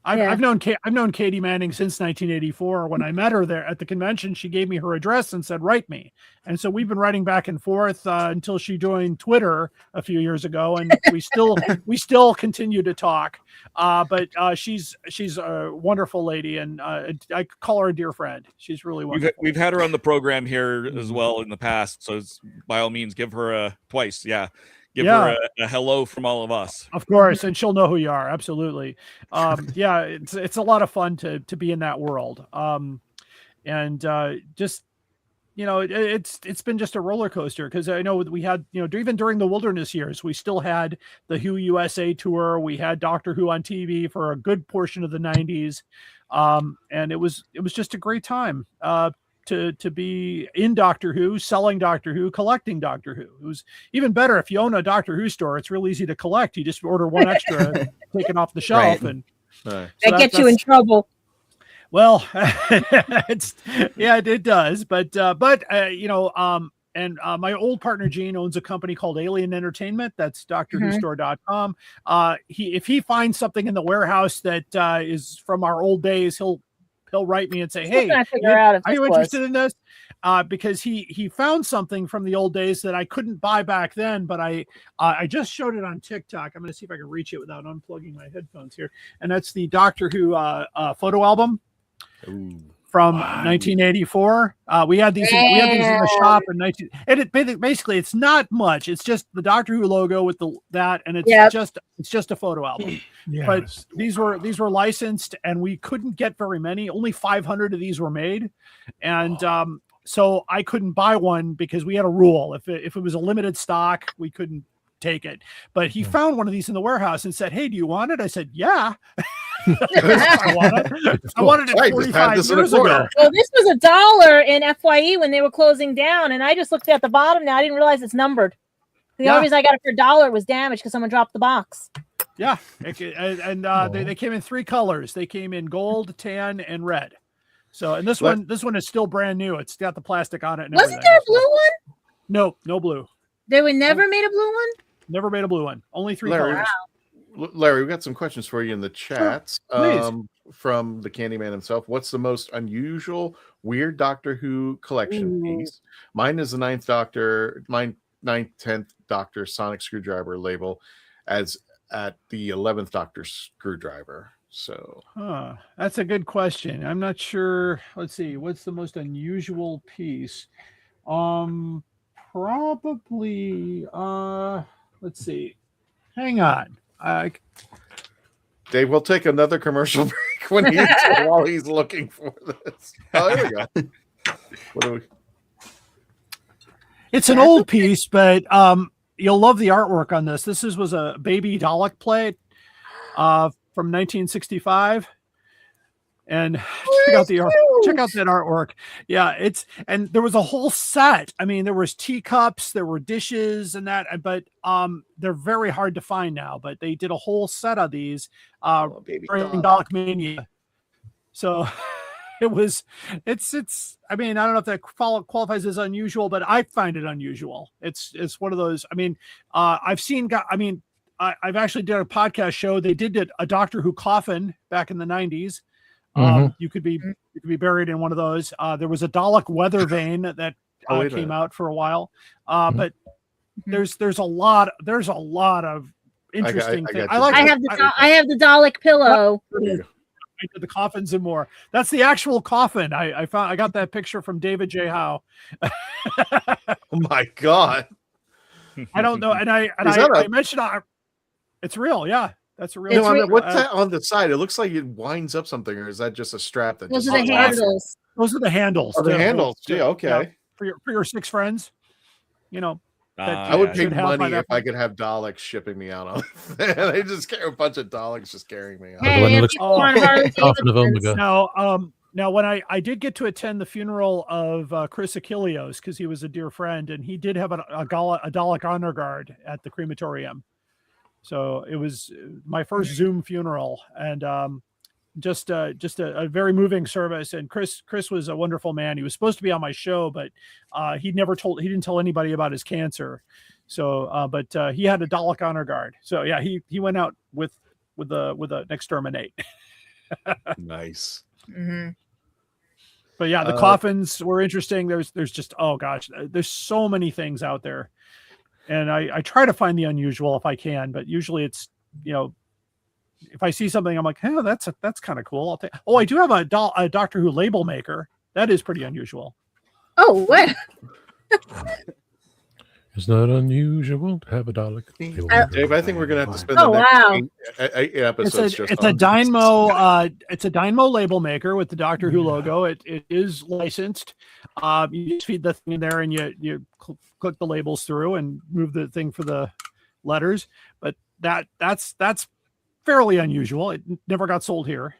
I've known Katie Manning since 1984. When I met her there at the convention, she gave me her address and said, "Write me." And so we've been writing back and forth until she joined Twitter a few years ago, and we still continue to talk. But she's a wonderful lady, and I call her a dear friend. She's really wonderful. We've had her on the program here as well in the past, so by all means, give her a twice. Yeah. Give her a hello from all of us. Of course, and she'll know who you are. Absolutely. It's a lot of fun to be in that world. It's been just a roller coaster because I know we had, even during the wilderness years, we still had the Who USA tour. We had Doctor Who on TV for a good portion of the 90s. And it was just a great time. To be in Doctor Who, selling Doctor Who, collecting Doctor Who. It was even better if you own a Doctor Who store. It's real easy to collect. You just order one extra, take it off the shelf, right. and that gets you in trouble. Well, it does. But my old partner Gene owns a company called Alien Entertainment. That's DoctorWhoStore.com. If he finds something in the warehouse that is from our old days, he'll write me and say, "Hey, are you interested in this?" Because he found something from the old days that I couldn't buy back then, but I just showed it on TikTok. I'm going to see if I can reach it without unplugging my headphones here. And that's the Doctor Who photo album from 1984. We had these in the shop in 19. And basically it's not much. It's just the Doctor Who logo with that, and it's just a photo album. Yes. But these were licensed, and we couldn't get very many. Only 500 of these were made, and so I couldn't buy one because we had a rule: if it was a limited stock, we couldn't take it. But he found one of these in the warehouse and said, "Hey, do you want it?" I said, "Yeah." I wanted it 45 years ago. Well, this was $1 in FYE when they were closing down, and I just looked at the bottom now. I didn't realize it's numbered. The only reason I got it for $1 was damaged because someone dropped the box. Yeah, they came in 3 colors. They came in gold, tan, and red. So, and this one is still brand new. It's got the plastic on it. And wasn't there a blue one? No blue. They were never made a blue one. Never made a blue one. Only 3 colors. Wow. Larry, we've got some questions for you in the chats. Sure, from the Candyman himself. What's the most unusual, weird Doctor Who collection piece? Mine is the 9th Doctor, 10th Doctor Sonic Screwdriver label as at the 11th Doctor screwdriver. So that's a good question. I'm not sure. Let's see. What's the most unusual piece? Probably let's see. Hang on. Dave, we'll take another commercial break while he's looking for this. Oh, there we go. What do we? It's an old piece, but you'll love the artwork on this. This was a baby Dalek plate from 1965. And check out that artwork. Yeah, and there was a whole set. I mean, there was teacups, there were dishes and that, but they're very hard to find now, but they did a whole set of these during Dalek Mania. So it's I mean, I don't know if that qualifies as unusual, but I find it unusual. It's one of those. I mean, I've actually did a podcast show. They did a Doctor Who coffin back in the 90s. You could be buried in one of those. There was a Dalek weather vane that came out for a while. But there's a lot of interesting things. I have the Dalek pillow. I did the coffins and more. That's the actual coffin. I got that picture from David J. Howe. Oh my God. I don't know. And I mentioned it's real. Yeah. That's a real. No, I mean, what's that on the side? It looks like it winds up something, or is that just a strap? Those are the handles. Those are the handles. Oh, the handles. Yeah. Okay. Yeah, for your 6 friends, you know. I would pay money if I could have Daleks shipping me out on. They just carry a bunch of Daleks just carrying me out. Now, when I did get to attend the funeral of Chris Achilleos, because he was a dear friend, and he did have a Dalek honor guard at the crematorium. So it was my first Zoom funeral, and just a very moving service. And Chris was a wonderful man. He was supposed to be on my show, but he didn't tell anybody about his cancer. So, but he had a Dalek honor guard. So yeah, he went out with an exterminate. Nice. Mm-hmm. But yeah, the coffins were interesting. There's just, oh gosh, there's so many things out there. And I try to find the unusual if I can, but usually it's, if I see something, I'm like, hey, that's kind of cool. I'll take. Oh, I do have a Doctor Who label maker. That is pretty unusual. Oh, what? It's not unusual to have a Dalek. Dave, I think we're gonna have to spend eight episodes. It's a Dynamo. It's a Dynamo label maker with the Doctor Who logo. It is licensed. You just feed the thing in there, and you click the labels through and move the thing for the letters. But that's fairly unusual. It never got sold here.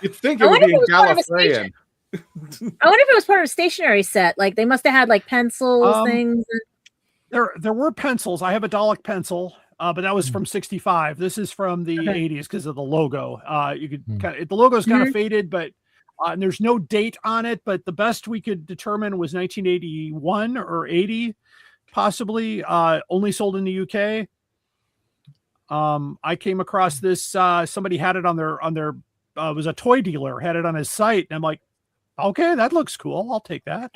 You'd think it would be in Gallifreyan. I wonder if it was part of a stationery set. Like they must have had like pencils, things. There were pencils. I have a Dalek pencil, but that was from '65. This is from the '80s because of the logo. You could the logo is kind of faded, but and there's no date on it. But the best we could determine was 1981 or 80, possibly. Only sold in the UK. I came across this. Somebody had it on their it was a toy dealer had it on his site, and I'm like, okay, that looks cool. I'll take that.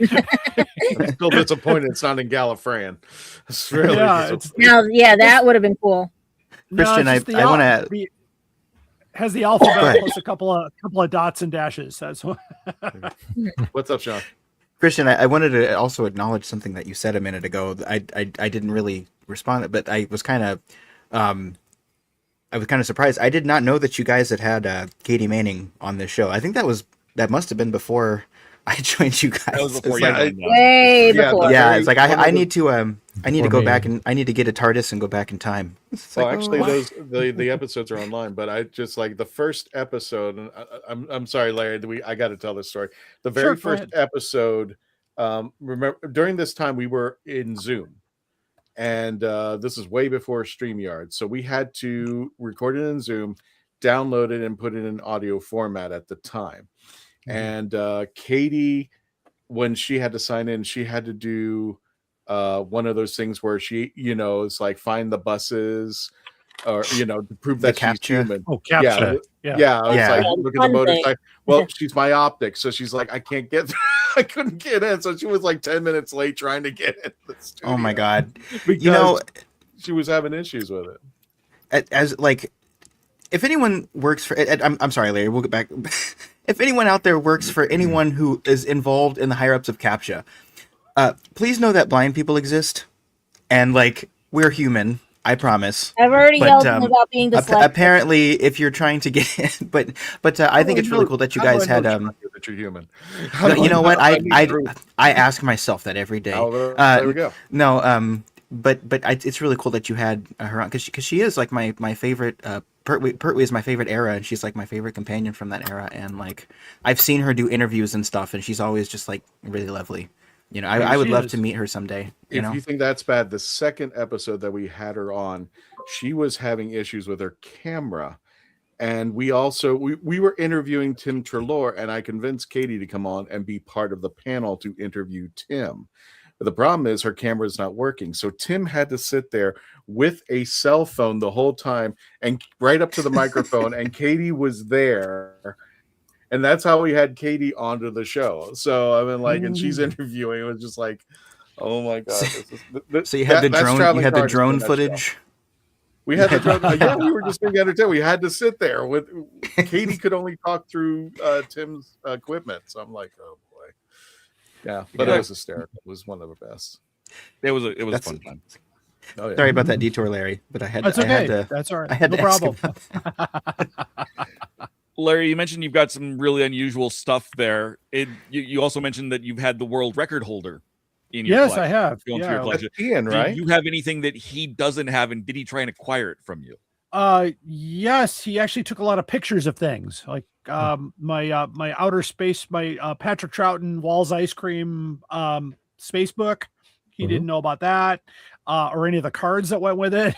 I'm still disappointed it's not in Gallifreyan. It's really that would have been cool. Christian, I want to has the alphabet plus a couple of dots and dashes. That's what. What's up, Sean? Christian, I wanted to also acknowledge something that you said a minute ago. I didn't really respond, but I was kind of surprised. I did not know that you guys had Katie Manning on this show. I think that must have been before I joined you guys. That was before way before. Yeah, it's like I need to go back and I need to get a TARDIS and go back in time. The episodes are online, but I just like the first episode. And I'm sorry, Larry. I got to tell this story. The very first episode. Remember, during this time we were in Zoom, and this is way before StreamYard, so we had to record it in Zoom, download it, and put it in audio format at the time. And Katie, when she had to sign in, she had to do one of those things where she, it's like find the buses or, to prove that she's human. Oh, capture. Yeah. It's like, look at the motorcycle. Well, she's myopic. So she's like, I can't get I couldn't get in. So she was like 10 minutes late trying to get in the studio. Oh my God. Because she was having issues with it. As like, if anyone works for, I'm sorry, Larry, we'll get back. If anyone out there works for anyone who is involved in the higher ups of CAPTCHA, please know that blind people exist, and like we're human. I promise. I've already yelled about being dyslexic. Apparently, if you're trying to get in, but I think it's really cool that you guys had. That you're human. You know what? I ask myself that every day. There we go. No, but it's really cool that you had her on because she is like my favorite. Pertwee is my favorite era, and she's like my favorite companion from that era. And like I've seen her do interviews and stuff, and she's always just like really lovely. I would love to meet her someday. If you think that's bad, the second episode that we had her on, she was having issues with her camera, And we were interviewing Tim Treloar, and I convinced Katie to come on and be part of the panel to interview Tim. But the problem is her camera is not working. So Tim had to sit there with a cell phone the whole time and right up to the microphone, and Katie was there. And that's how we had Katie onto the show. So I mean, like, and she's interviewing. It was just like, oh my god! So you had the drone. You had the drone footage. We had the drone. Yeah, we were just being entertained. We had to sit there with Katie. Could only talk through Tim's equipment. So I'm like, oh boy, yeah. But it was hysterical. It was one of the best. It was a fun time. Oh, yeah. Sorry about that detour, Larry. But I had. That's okay. I had to, That's all right. I had no to problem. Larry, you mentioned you've got some really unusual stuff there. You also mentioned that you've had the world record holder in your Yes, collection. I have. Going through your collection. Ian, right? Do you have anything that he doesn't have, and did he try and acquire it from you? Yes, he actually took a lot of pictures of things like my outer space, my Patrick Troughton Wall's Ice Cream space book. He didn't know about that. Or any of the cards that went with it.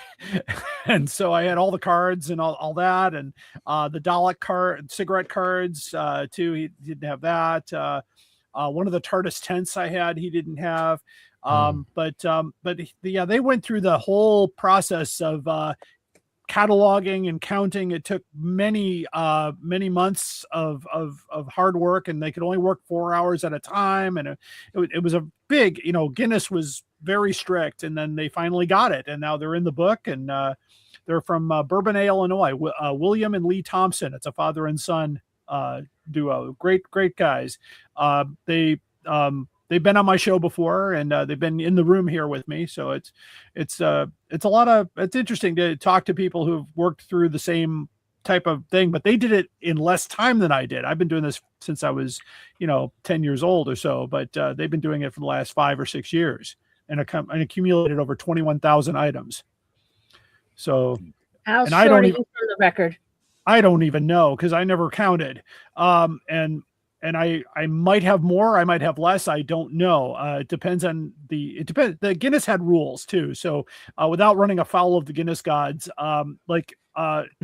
And so I had all the cards and all that, and the Dalek card, cigarette cards too. He didn't have that. One of the TARDIS tents I had, he didn't have. But yeah, they went through the whole process of cataloging and counting. It took many months of hard work, and they could only work 4 hours at a time. And it was a big, Guinness was very strict, and then they finally got it, and now they're in the book, and they're from Bourbonnais, Illinois. William and Lee Thompson. It's a father and son duo. Great guys. They've been on my show before, and they've been in the room here with me. So it's interesting to talk to people who've worked through the same type of thing, but they did it in less time than I did. I've been doing this since I was, 10 years old or so, but they've been doing it for the last 5 or 6 years, and accumulated over 21,000 items. So, how and short I don't are even you from the record? I don't even know, because I never counted. And I might have more, I might have less. I don't know. It depends on the Guinness had rules too. So without running afoul of the Guinness gods,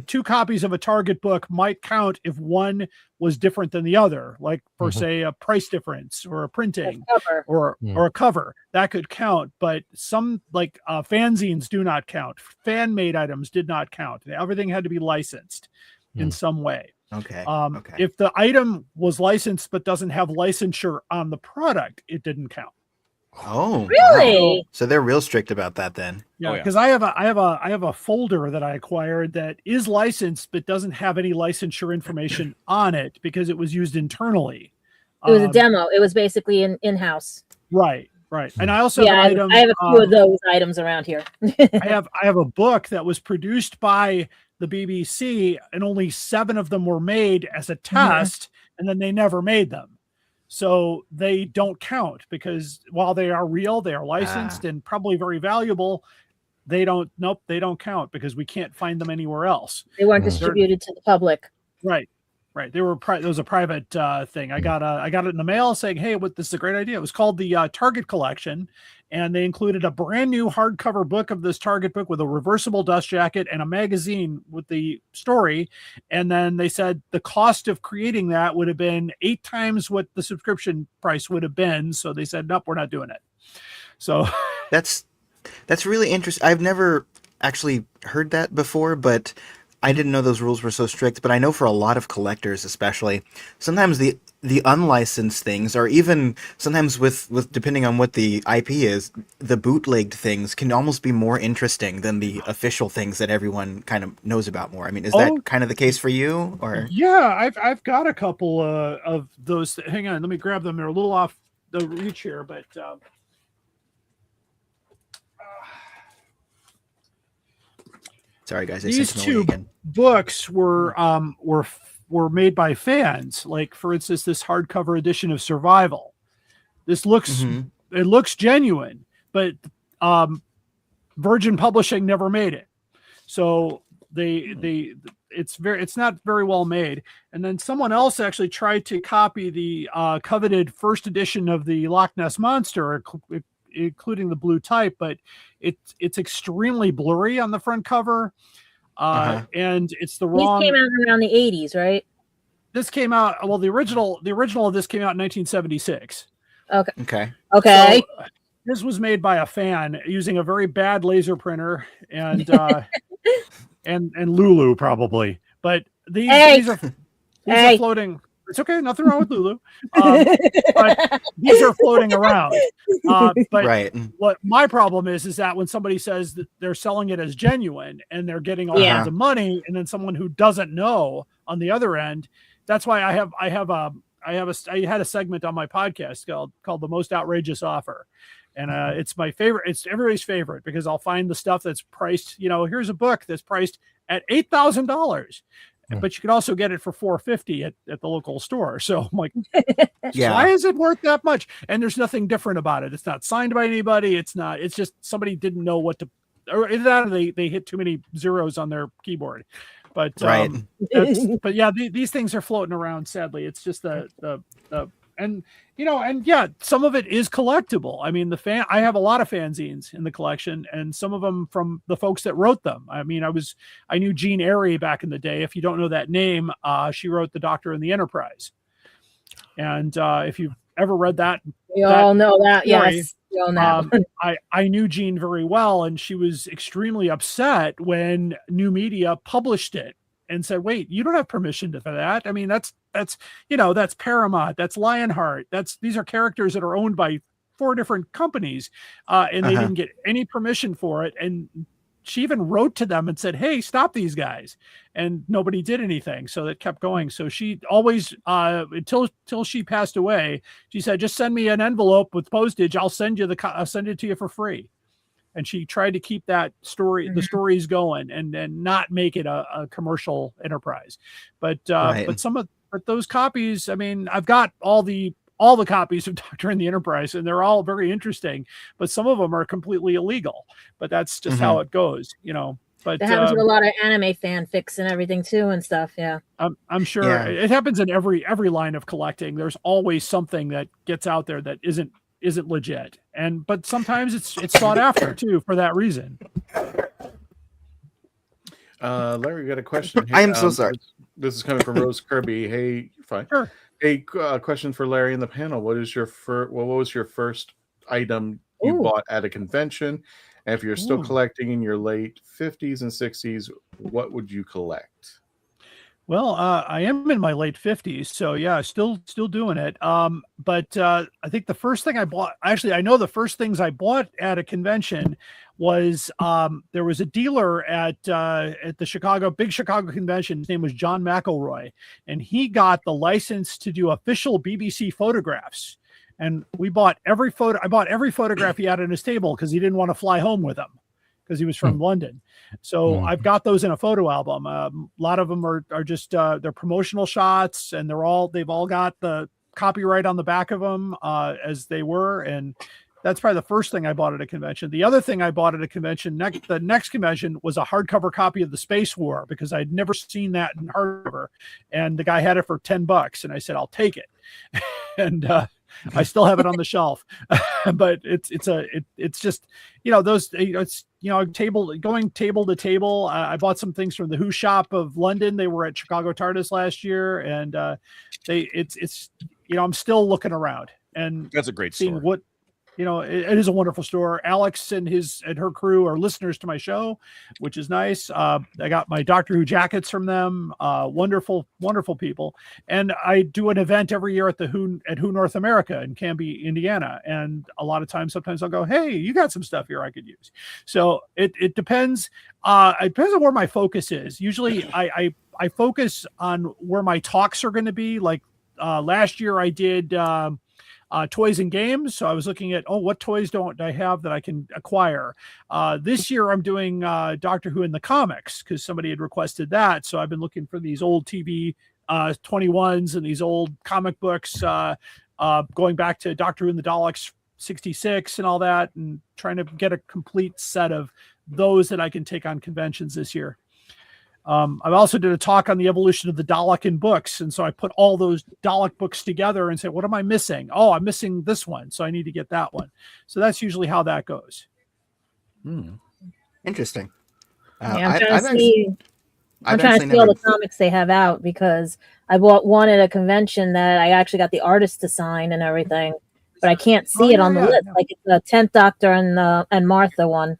2 copies of a Target book might count if one was different than the other, like for say a price difference or a printing or a cover that could count. But some fanzines do not count. Fan made items did not count. Everything had to be licensed in some way. Okay. If the item was licensed but doesn't have licensure on the product, it didn't count. Oh, really? Wow. So they're real strict about that then. Yeah, because I have a folder that I acquired that is licensed but doesn't have any licensure information on it because it was used internally. It was a demo. It was basically in-house. Right. And I also have an item. I have a few of those items around here. I have a book that was produced by the BBC, and only 7 of them were made as a test, and then they never made them. So they don't count, because while they are real, they are licensed and probably very valuable. They don't count because we can't find them anywhere else. They weren't distributed to the public. Right. There was a private thing. I got it in the mail saying, "Hey, this is a great idea." It was called the Target Collection, and they included a brand new hardcover book of this Target book with a reversible dust jacket and a magazine with the story. And then they said the cost of creating that would have been 8 times what the subscription price would have been. So they said, "Nope, we're not doing it." So that's really interesting. I've never actually heard that before, but I didn't know those rules were so strict. But I know for a lot of collectors, especially, sometimes the unlicensed things, or even sometimes with depending on what the IP is, the bootlegged things can almost be more interesting than the official things that everyone kind of knows about more. I mean, is that kind of the case for you? Or yeah, I've got a couple of those. Hang on, let me grab them. They're a little off the reach here, but sorry guys, these 2 books were made by fans. Like, for instance, this hardcover edition of Survival. This looks it looks genuine, but Virgin Publishing never made it. So it's not very well made. And then someone else actually tried to copy the coveted first edition of the Loch Ness Monster, including the blue type, but it's extremely blurry on the front cover. and it's the These wrong. came out around the 80s, right? This came out. Well, the original of this came out in 1976. Okay. So, this was made by a fan using a very bad laser printer and and Lulu probably, but these are floating. It's okay, nothing wrong with Lulu. But these are floating around. But what my problem is that when somebody says that they're selling it as genuine and they're getting all kinds of money, and then someone who doesn't know on the other end, that's why I had a segment on my podcast called The Most Outrageous Offer. And it's my favorite. It's everybody's favorite because I'll find the stuff that's priced, here's a book that's priced at $8,000. But you could also get it for $450 at the local store. So I'm like, why is it worth that much? And there's nothing different about it. It's not signed by anybody. It's just somebody didn't know what to, or either that or they hit too many zeros on their keyboard. But but yeah, these things are floating around. Sadly, it's just some of it is collectible. I mean, I have a lot of fanzines in the collection, and some of them from the folks that wrote them. I mean, I knew Jean Airy back in the day. If you don't know that name, she wrote The Doctor and the Enterprise. And if you've ever read that, you all know that. Story, yes. You all know. I knew Jean very well, and she was extremely upset when New Media published it and said, wait, you don't have permission for that. I mean, that's Paramount, that's Lionheart, these are characters that are owned by 4 different companies, and they didn't get any permission for it. And she even wrote to them and said, hey, stop these guys, and nobody did anything. So it kept going. So she always until she passed away, she said, just send me an envelope with postage, I'll send it to you for free. And she tried to keep that story, the stories going, and not make it a commercial enterprise. But but those copies, I mean, I've got all the copies of Doctor and the Enterprise, and they're all very interesting. But some of them are completely illegal. But that's just how it goes, But that happens with a lot of anime fanfics and everything too, and stuff. Yeah, I'm sure it happens in every line of collecting. There's always something that gets out there that isn't legit, but sometimes it's sought after too for that reason. Larry, we got a question here. I am so sorry. This is coming from Rose Kirby. Hey, you're fine. Sure. Hey, question for Larry in the panel. What was your first item you bought at a convention? And if you're still collecting in your late 50s and 60s, what would you collect? Well, I am in my late 50s, so yeah, still doing it. But I think the first thing I bought, actually, I know the first things I bought at a convention was there was a dealer at the big Chicago convention. His name was John McElroy, and he got the license to do official BBC photographs. And I bought every photograph he had on his table because he didn't want to fly home with them, because he was from London. So I've got those in a photo album. A lot of them are just they're promotional shots, and they've all got the copyright on the back of them as they were. And that's probably the first thing I bought at a convention. The other thing I bought at a convention, the next convention, was a hardcover copy of The Space War, because I'd never seen that in hardcover. And the guy had it for $10, and I said, I'll take it. And I still have it on the shelf, but it's just, going table to table. I bought some things from the Who shop of London. They were at Chicago TARDIS last year, and I'm still looking around, and that's a great seeing story. what, it is a wonderful store. Alex and her crew are listeners to my show, which is nice. I got my Doctor Who jackets from them. Wonderful, wonderful people. And I do an event every year at Who North America in Canby, Indiana. And a lot of times, sometimes I'll go, hey, you got some stuff here I could use. So it depends. It depends on where my focus is. Usually I focus on where my talks are going to be. Like last year I did toys and games. So I was looking at, what toys don't I have that I can acquire? This year I'm doing Doctor Who in the comics, because somebody had requested that. So I've been looking for these old TV 21s and these old comic books, going back to Doctor Who and the Daleks 66 and all that, and trying to get a complete set of those that I can take on conventions this year. I also did a talk on the evolution of the Dalek in books. And so I put all those Dalek books together and said, what am I missing? Oh, I'm missing this one, so I need to get that one. So that's usually how that goes. Interesting. I'm trying to see. I'm trying to see all the comics they have out because I bought one at a convention that I actually got the artist to sign and everything, but I can't see it on the list. Like it's the 10th Doctor and Martha one.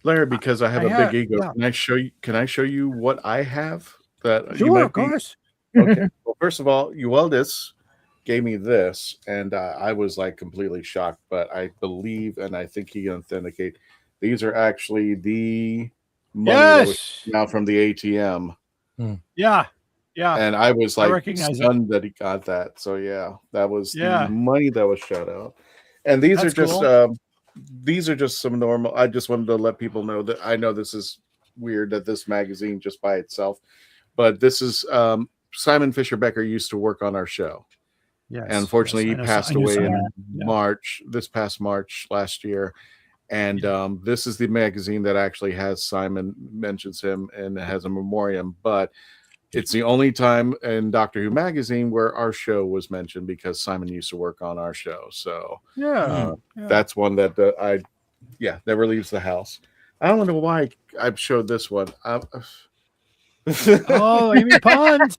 Larry, because I have a big ego, can I show you? Can I show you what I have? That sure, you might of course. Okay. Well, first of all, Ueldis gave me this, and I was like completely shocked. But I believe, and I think he can authenticate. These are actually the money that was now from the ATM. Yeah. Yeah. And I was like stunned that he got that. So yeah, that was the money that was shut out. And these are just these are just some normal. I just wanted to let people know that I know this is weird that this magazine just by itself, but this is Simon Fisher Becker used to work on our show. Yes. And unfortunately he passed away in March, this past March last year. And this is the magazine that actually has Simon mentions him and it has a memoriam, but it's the only time in Doctor Who magazine where our show was mentioned because Simon used to work on our show. So that's one that I never leaves the house. I don't know why I've showed this one. Oh, Amy Pond.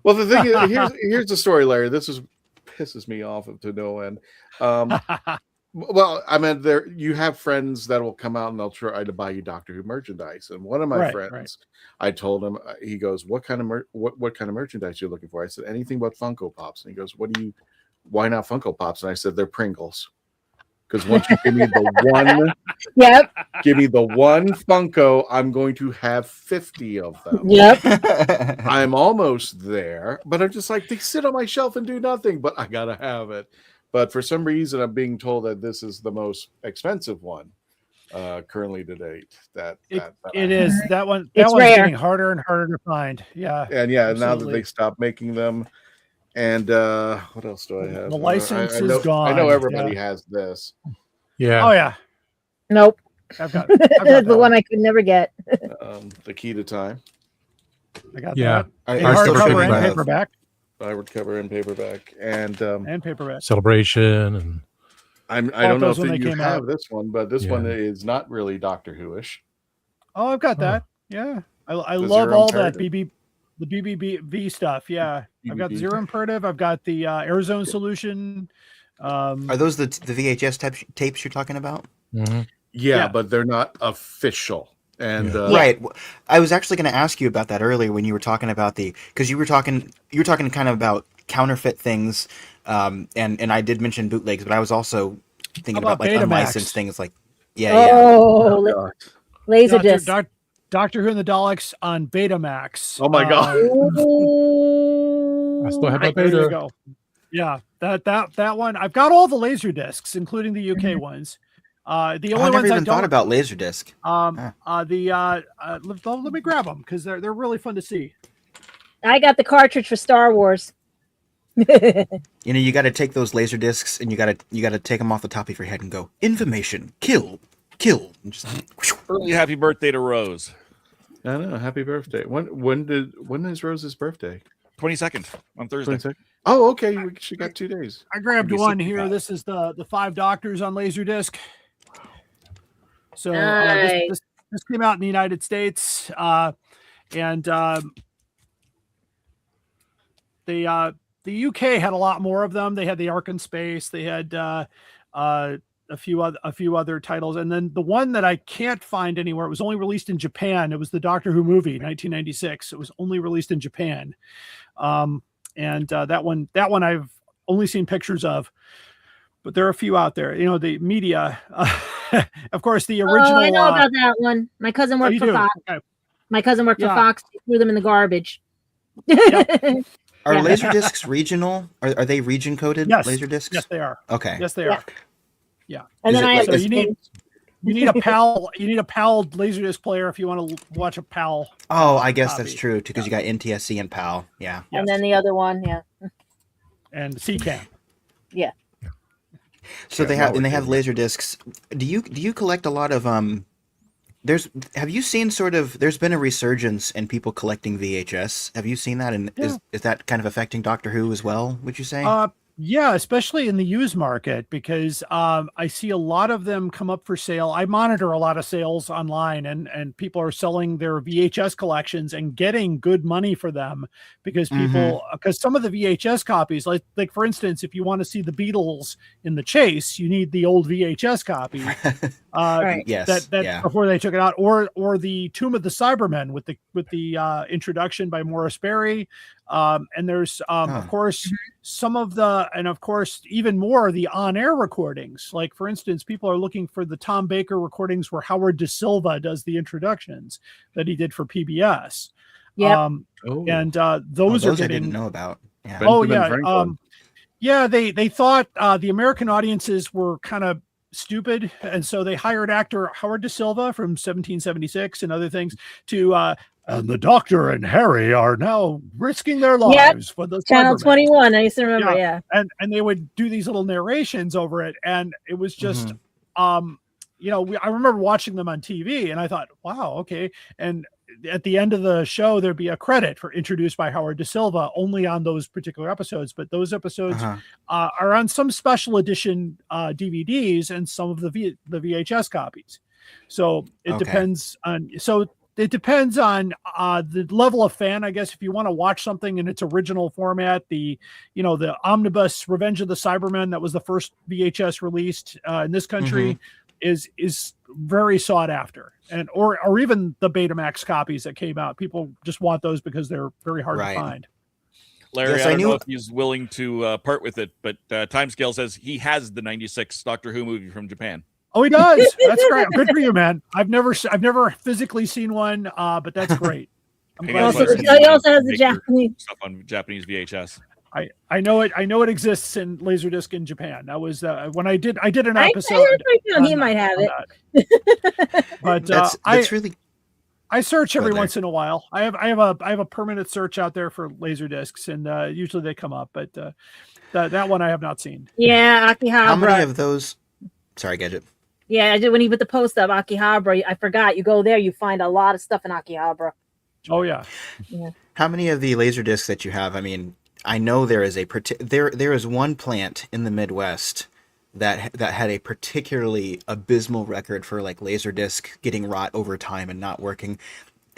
Well, the thing is, here's the story, Larry. This pisses me off to no end. Well, I mean, there you have friends that will come out and they'll try to buy you Doctor Who merchandise. And one of my friends, I told him, he goes, "What kind of what kind of merchandise you're looking for?" I said, "Anything but Funko Pops." And he goes, "Why not Funko Pops?" And I said, "They're Pringles." Because once you give me the one, give me the one Funko, I'm going to have 50 of them. I'm almost there, but I'm just like, they sit on my shelf and do nothing, but I gotta have it. But for some reason, I'm being told that this is the most expensive one currently to date. It is that one. That one's getting harder and harder to find. Yeah, and now that they stopped making them, and what else do I have? The license is gone. I know everybody has this. Yeah. Oh yeah. Nope. I've got the one I could never get. The Key to Time. I got that. Hardcover and paperback. Hardcover and paperback, and paperback. Celebration, and I don't know if you have this one, but this one is not really Doctor Who-ish. Oh, I've got that. Yeah, I love all that the BBB stuff. Yeah, I've got Zero Imperative. I've got the Arizona Solution. Are those the VHS tapes you're talking about? Mm-hmm. Yeah, but they're not official. And right, I was actually going to ask you about that earlier when you were talking about because you were talking kind of about counterfeit things, and I did mention bootlegs, but I was also thinking about like unlicensed things, like Laserdisc. Doctor Who and the Daleks on Betamax. Oh my god! I still have my Beta. Go. Yeah, that one. I've got all the laser discs, including the UK ones. The only I never ones even thought about Laserdisc. Let me grab them because they're really fun to see. I got the cartridge for Star Wars. You got to take those laser discs and you got to take them off the top of your head and go information, kill, and just early happy birthday to Rose. I know, happy birthday. When is Rose's birthday? 22nd on Thursday. 22nd? Oh, okay. She got 2 days. I grabbed one here. This is the 5 Doctors on Laserdisc. So this came out in the United States, and the UK had a lot more of them. They had the Ark in Space. They had a few other titles, and then the one that I can't find anywhere. It was only released in Japan. It was the Doctor Who movie, 1996. It was only released in Japan, and that one I've only seen pictures of. But there are a few out there. The media, of course, the original. Oh, I know about that one. My cousin worked for Fox. Okay. My cousin worked for Fox. He threw them in the garbage. Yep. Are Laserdiscs regional? Are they region coded? Yes. Laserdiscs? Yes, they are. Okay. Yes, they are. Yeah. And then I have you need a PAL. You need a PAL Laserdisc player if you want to watch a PAL. Oh, I guess that's true too, because you got NTSC and PAL. Yeah. And then the other one, and CCAM. Yeah. So they have laser discs. Do you collect a lot of have you seen there's been a resurgence in people collecting VHS? Have you seen that? And is that kind of affecting Doctor Who as well, would you say? Yeah, especially in the used market, because I see a lot of them come up for sale. I monitor a lot of sales online, and people are selling their VHS collections and getting good money for them because because some of the VHS copies, like for instance, if you want to see the Beatles in the chase, you need the old VHS copy. Right. Yes. That before they took it out, or the Tomb of the Cybermen with the introduction by Morris Berry. And there's of course some of the, and of course even more the on-air recordings. Like for instance, people are looking for the Tom Baker recordings where Howard Da Silva does the introductions that he did for PBS. Yeah. And those are I getting, didn't know about. Yeah. Yeah. They thought the American audiences were kind of stupid, and so they hired actor Howard Da Silva from 1776 and other things to and the Doctor and Harry are now risking their lives for the Channel Cybermen. 21. I used to remember, yeah. And they would do these little narrations over it, and it was just I remember watching them on TV, and I thought, wow, okay. And at the end of the show, there'd be a credit for introduced by Howard Da Silva only on those particular episodes. But those episodes are on some special edition DVDs and some of the VHS copies. So it depends on, it depends on the level of fan, I guess. If you want to watch something in its original format, the omnibus Revenge of the Cybermen, that was the first VHS released in this country, is very sought after, and or even the Betamax copies that came out. People just want those because they're very hard to find. Larry, I don't know if he's willing to part with it, but Timescale says he has the '96 Doctor Who movie from Japan. Oh, he does. That's great. Good for you, man. I've never physically seen one, but that's great. He also has the Japanese stuff on Japanese VHS. I know it exists in Laserdisc in Japan. That was when I did an episode. He might have it. But that's really. I search every once in a while. I have a permanent search out there for Laserdiscs, and usually they come up. But that one I have not seen. Yeah, Akihabara. How many of those? Sorry, Gadget. Yeah, I did when he put the post up Akihabara. I forgot. You go there, you find a lot of stuff in Akihabara. Oh yeah. How many of the Laserdiscs that you have? I mean, I know there is there is one plant in the Midwest that had a particularly abysmal record for like Laserdisc getting rot over time and not working.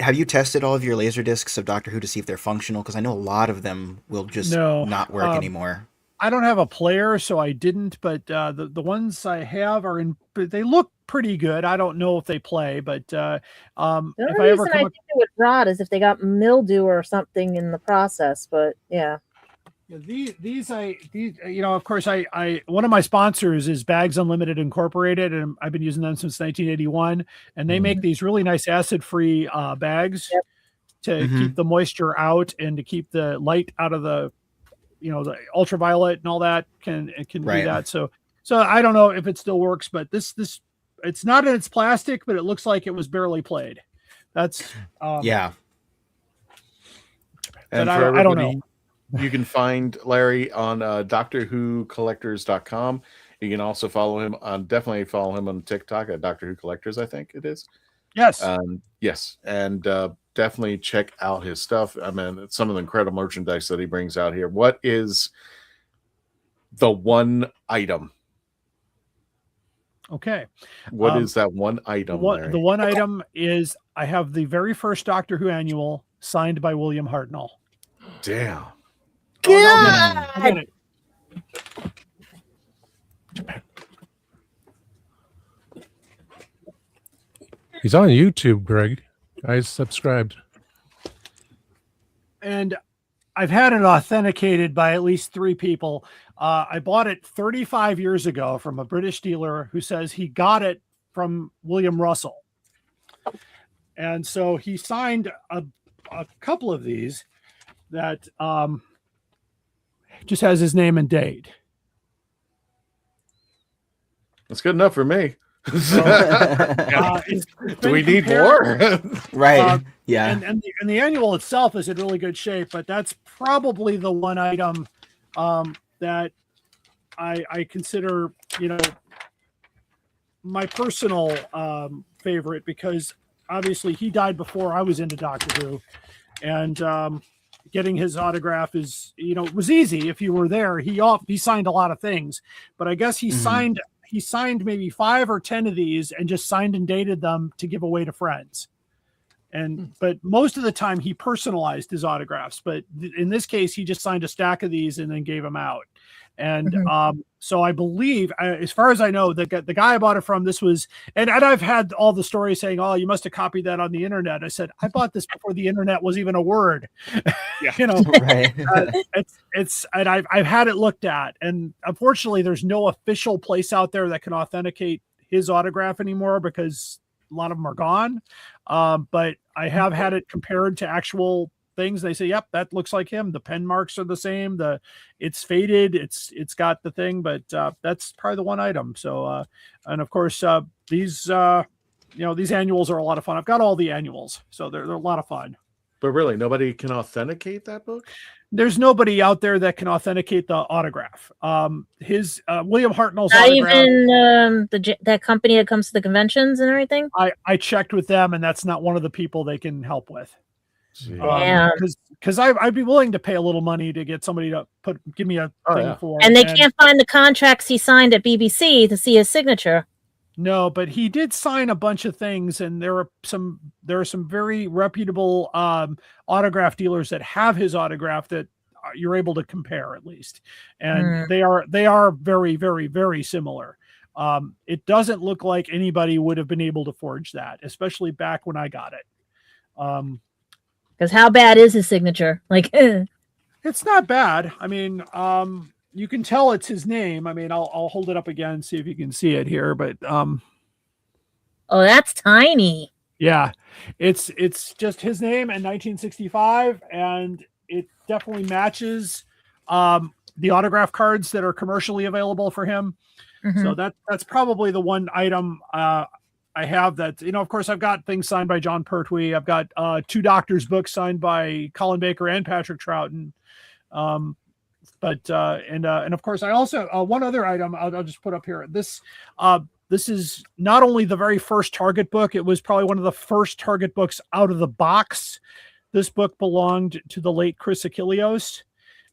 Have you tested all of your Laserdiscs of Doctor Who to see if they're functional? Because I know a lot of them will just not work anymore. I don't have a player, so I didn't. But the ones I have are in. They look pretty good. I don't know if they play, but the only reason I think it would rot is if they got mildew or something in the process. But yeah. These of course I one of my sponsors is Bags Unlimited Incorporated, and I've been using them since 1981, and they make these really nice acid-free bags to keep the moisture out and to keep the light out of the the ultraviolet and all that can do that. So I don't know if it still works, but this it's not in its plastic, but it looks like it was barely played. That's And but I don't know. You can find Larry on DoctorWhoCollectors.com. You can also definitely follow him on TikTok at Doctor Who Collectors, I think it is. Yes. Yes. And definitely check out his stuff. I mean, some of the incredible merchandise that he brings out here. What is the one item? Okay. What is that one item? The one item is I have the very first Doctor Who annual signed by William Hartnell. Damn. God. He's on YouTube, Greg. I subscribed. And I've had it authenticated by at least 3 people. I bought it 35 years ago from a British dealer who says he got it from William Russell. And so he signed a couple of these that just has his name and date. That's good enough for me. Do we need more? Right. Yeah. And the annual itself is in really good shape, but that's probably the one item that I consider, my personal favorite, because obviously he died before I was into Doctor Who, and getting his autograph is, you know, it was easy if you were there. He signed a lot of things, but I guess he signed maybe 5 or 10 of these and just signed and dated them to give away to friends. But most of the time he personalized his autographs, but in this case, he just signed a stack of these and then gave them out. And so I believe, as far as I know, the guy I bought it from, this was, and I've had all the stories saying, "Oh, you must have copied that on the internet." I said, I bought this before the internet was even a word. Yeah. You know, Right. it's and I've had it looked at, and unfortunately, there's no official place out there that can authenticate his autograph anymore because a lot of them are gone. But I have had it compared to actual things. They say, yep, that looks like him. The pen marks are the same. It's faded. It's got the thing, but that's probably the one item. So, and of course, these annuals are a lot of fun. I've got all the annuals, so they're a lot of fun. But really, nobody can authenticate that book? There's nobody out there that can authenticate the autograph. His William Hartnell's Not autograph. even that company that comes to the conventions and everything. I checked with them, and that's not one of the people they can help with. Because I'd be willing to pay a little money to get somebody to give me a thing for. And they can't find the contracts he signed at BBC to see his signature. No, but he did sign a bunch of things, and there are some very reputable autograph dealers that have his autograph that you're able to compare at least, and they are very, very, very similar. It doesn't look like anybody would have been able to forge that, especially back when I got it. Because how bad is his signature? Like, it's not bad. I mean, you can tell it's his name. I mean, I'll hold it up again, see if you can see it here. But oh, that's tiny. Yeah, it's just his name and 1965, and it definitely matches the autograph cards that are commercially available for him. So that's probably the one item I have that, you know, of course, I've got things signed by John Pertwee. I've got 2 doctors' books signed by Colin Baker and Patrick Troughton. And of course, I also one other item I'll just put up here. This is not only the very first Target book; it was probably one of the first Target books out of the box. This book belonged to the late Chris Achilleos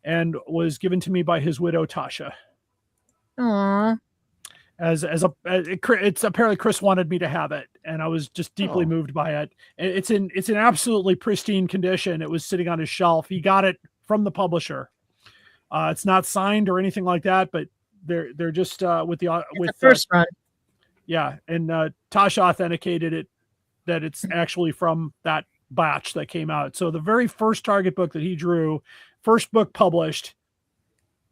and was given to me by his widow Tasha. Aww. It's apparently Chris wanted me to have it, and I was just deeply moved by it. It's in absolutely pristine condition. It was sitting on his shelf. He got it from the publisher. It's not signed or anything like that, but they're just with the first run. Yeah, and Tasha authenticated it that it's actually from that batch that came out. So the very first Target book that he drew, first book published,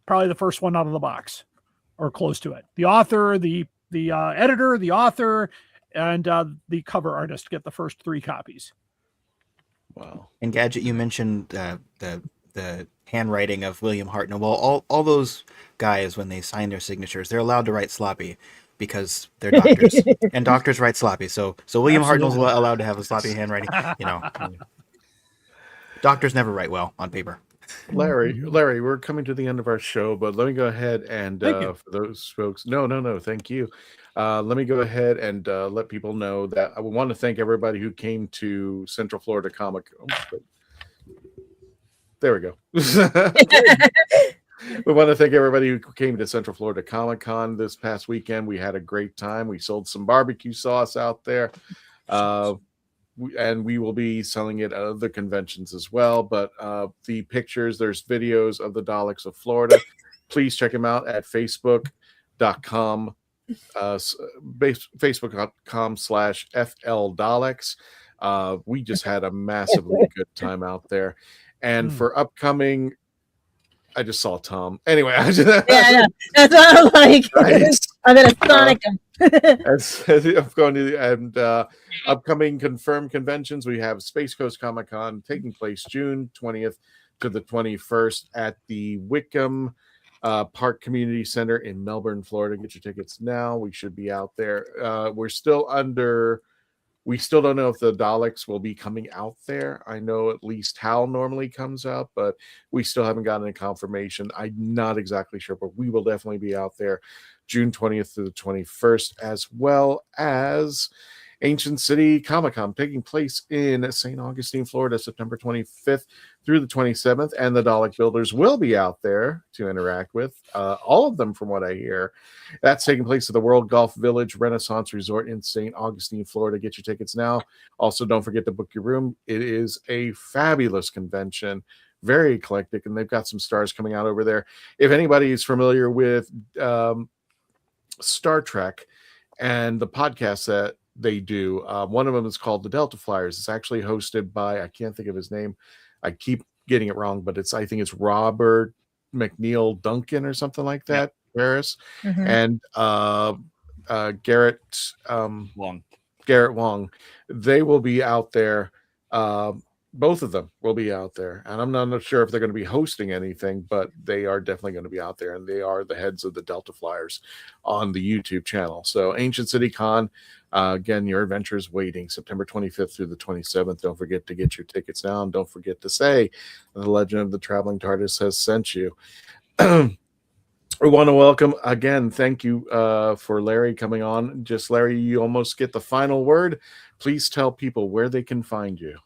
probably the first one out of the box or close to it. The author, the editor, the author, and the cover artist get the first 3 copies. Wow. And Gadget, you mentioned the handwriting of William Hartnell. Well, all those guys, when they sign their signatures, they're allowed to write sloppy because they're doctors, and doctors write sloppy. So William Hartnell's allowed to have a sloppy handwriting. You know, doctors never write well on paper. Larry, we're coming to the end of our show, but let me go ahead and for those folks, no, thank you. Let me go ahead and let people know that I want to thank everybody who came to Central Florida Comic. There we go. We want to thank everybody who came to Central Florida Comic Con this past weekend. We had a great time. We sold some barbecue sauce out there. And we will be selling it at other conventions as well. But the pictures, there's videos of the Daleks of Florida. Please check them out at facebook.com, facebook.com/FL Daleks. We just had a massively good time out there. And for upcoming, I just saw Tom. Anyway, I know. That's what I'm like. Right. I'm gonna sonic him. As I'm going to upcoming confirmed conventions, we have Space Coast Comic Con taking place June 20th to the 21st at the Wickham Park Community Center in Melbourne, Florida. Get your tickets now. We should be out there. We still don't know if the Daleks will be coming out there. I know at least Hal normally comes out, but we still haven't gotten a confirmation. I'm not exactly sure, but we will definitely be out there June 20th to the 21st, as well as Ancient City Comic-Con taking place in St. Augustine, Florida, September 25th through the 27th. And the Dalek Builders will be out there to interact with. All of them, from what I hear. That's taking place at the World Golf Village Renaissance Resort in St. Augustine, Florida. Get your tickets now. Also, don't forget to book your room. It is a fabulous convention. Very eclectic, and they've got some stars coming out over there. If anybody is familiar with Star Trek and the podcast that they do, one of them is called The Delta Flyers. It's actually hosted by, I can't think of his name. I keep getting it wrong, but I think it's Robert McNeil Duncan or something like that, Paris. And Garrett Wong. They will be out there. Both of them will be out there, and I'm not sure if they're going to be hosting anything, but they are definitely going to be out there, and they are the heads of the Delta Flyers on the YouTube channel. So Ancient City Con, again, your adventure is waiting September 25th through the 27th. Don't forget to get your tickets now, and don't forget to say the Legend of the Traveling TARDIS has sent you. We want to welcome again. Thank you for Larry coming on. Just Larry, you almost get the final word. Please tell people where they can find you.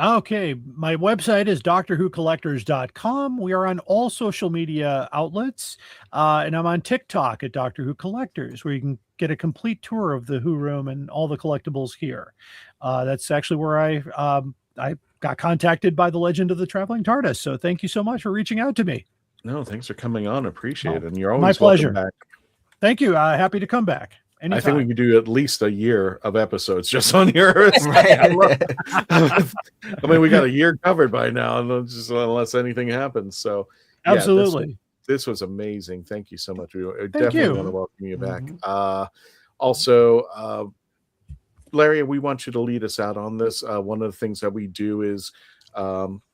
Okay, my website is drwhocollectors.com. We are on all social media outlets, and I'm on TikTok at Doctor Who Collectors, where you can get a complete tour of the Who room and all the collectibles here. That's actually where I got contacted by the Legend of the Traveling TARDIS. So thank you so much for reaching out to me. No, thanks for coming on. Appreciate it. And you're My always pleasure. welcome back. Thank you. Happy to come back. Anytime. I think we could do at least a year of episodes just on yours. I mean, we got a year covered by now, just unless anything happens. So, yeah, absolutely, this was amazing. Thank you so much. We Thank definitely you. want to welcome you back. Also, Larry, we want you to lead us out on this. One of the things that we do is,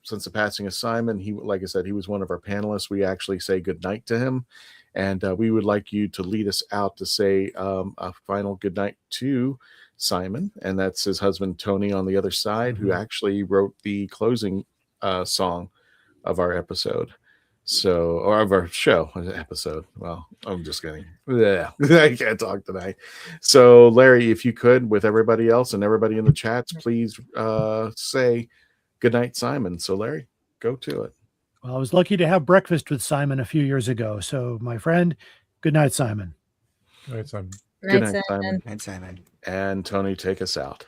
since the passing of Simon, like I said, he was one of our panelists. We actually say goodnight to him. And we would like you to lead us out to say a final goodnight to Simon. And that's his husband, Tony, on the other side, who actually wrote the closing song of our episode. So, or of our show episode. Well, I'm just kidding. Yeah, I can't talk tonight. So, Larry, if you could, with everybody else and everybody in the chats, please say goodnight, Simon. So, Larry, go to it. Well, I was lucky to have breakfast with Simon a few years ago. So, my friend, good night, Simon. Good night, Simon. Good night, Simon. And Simon. And Tony, take us out.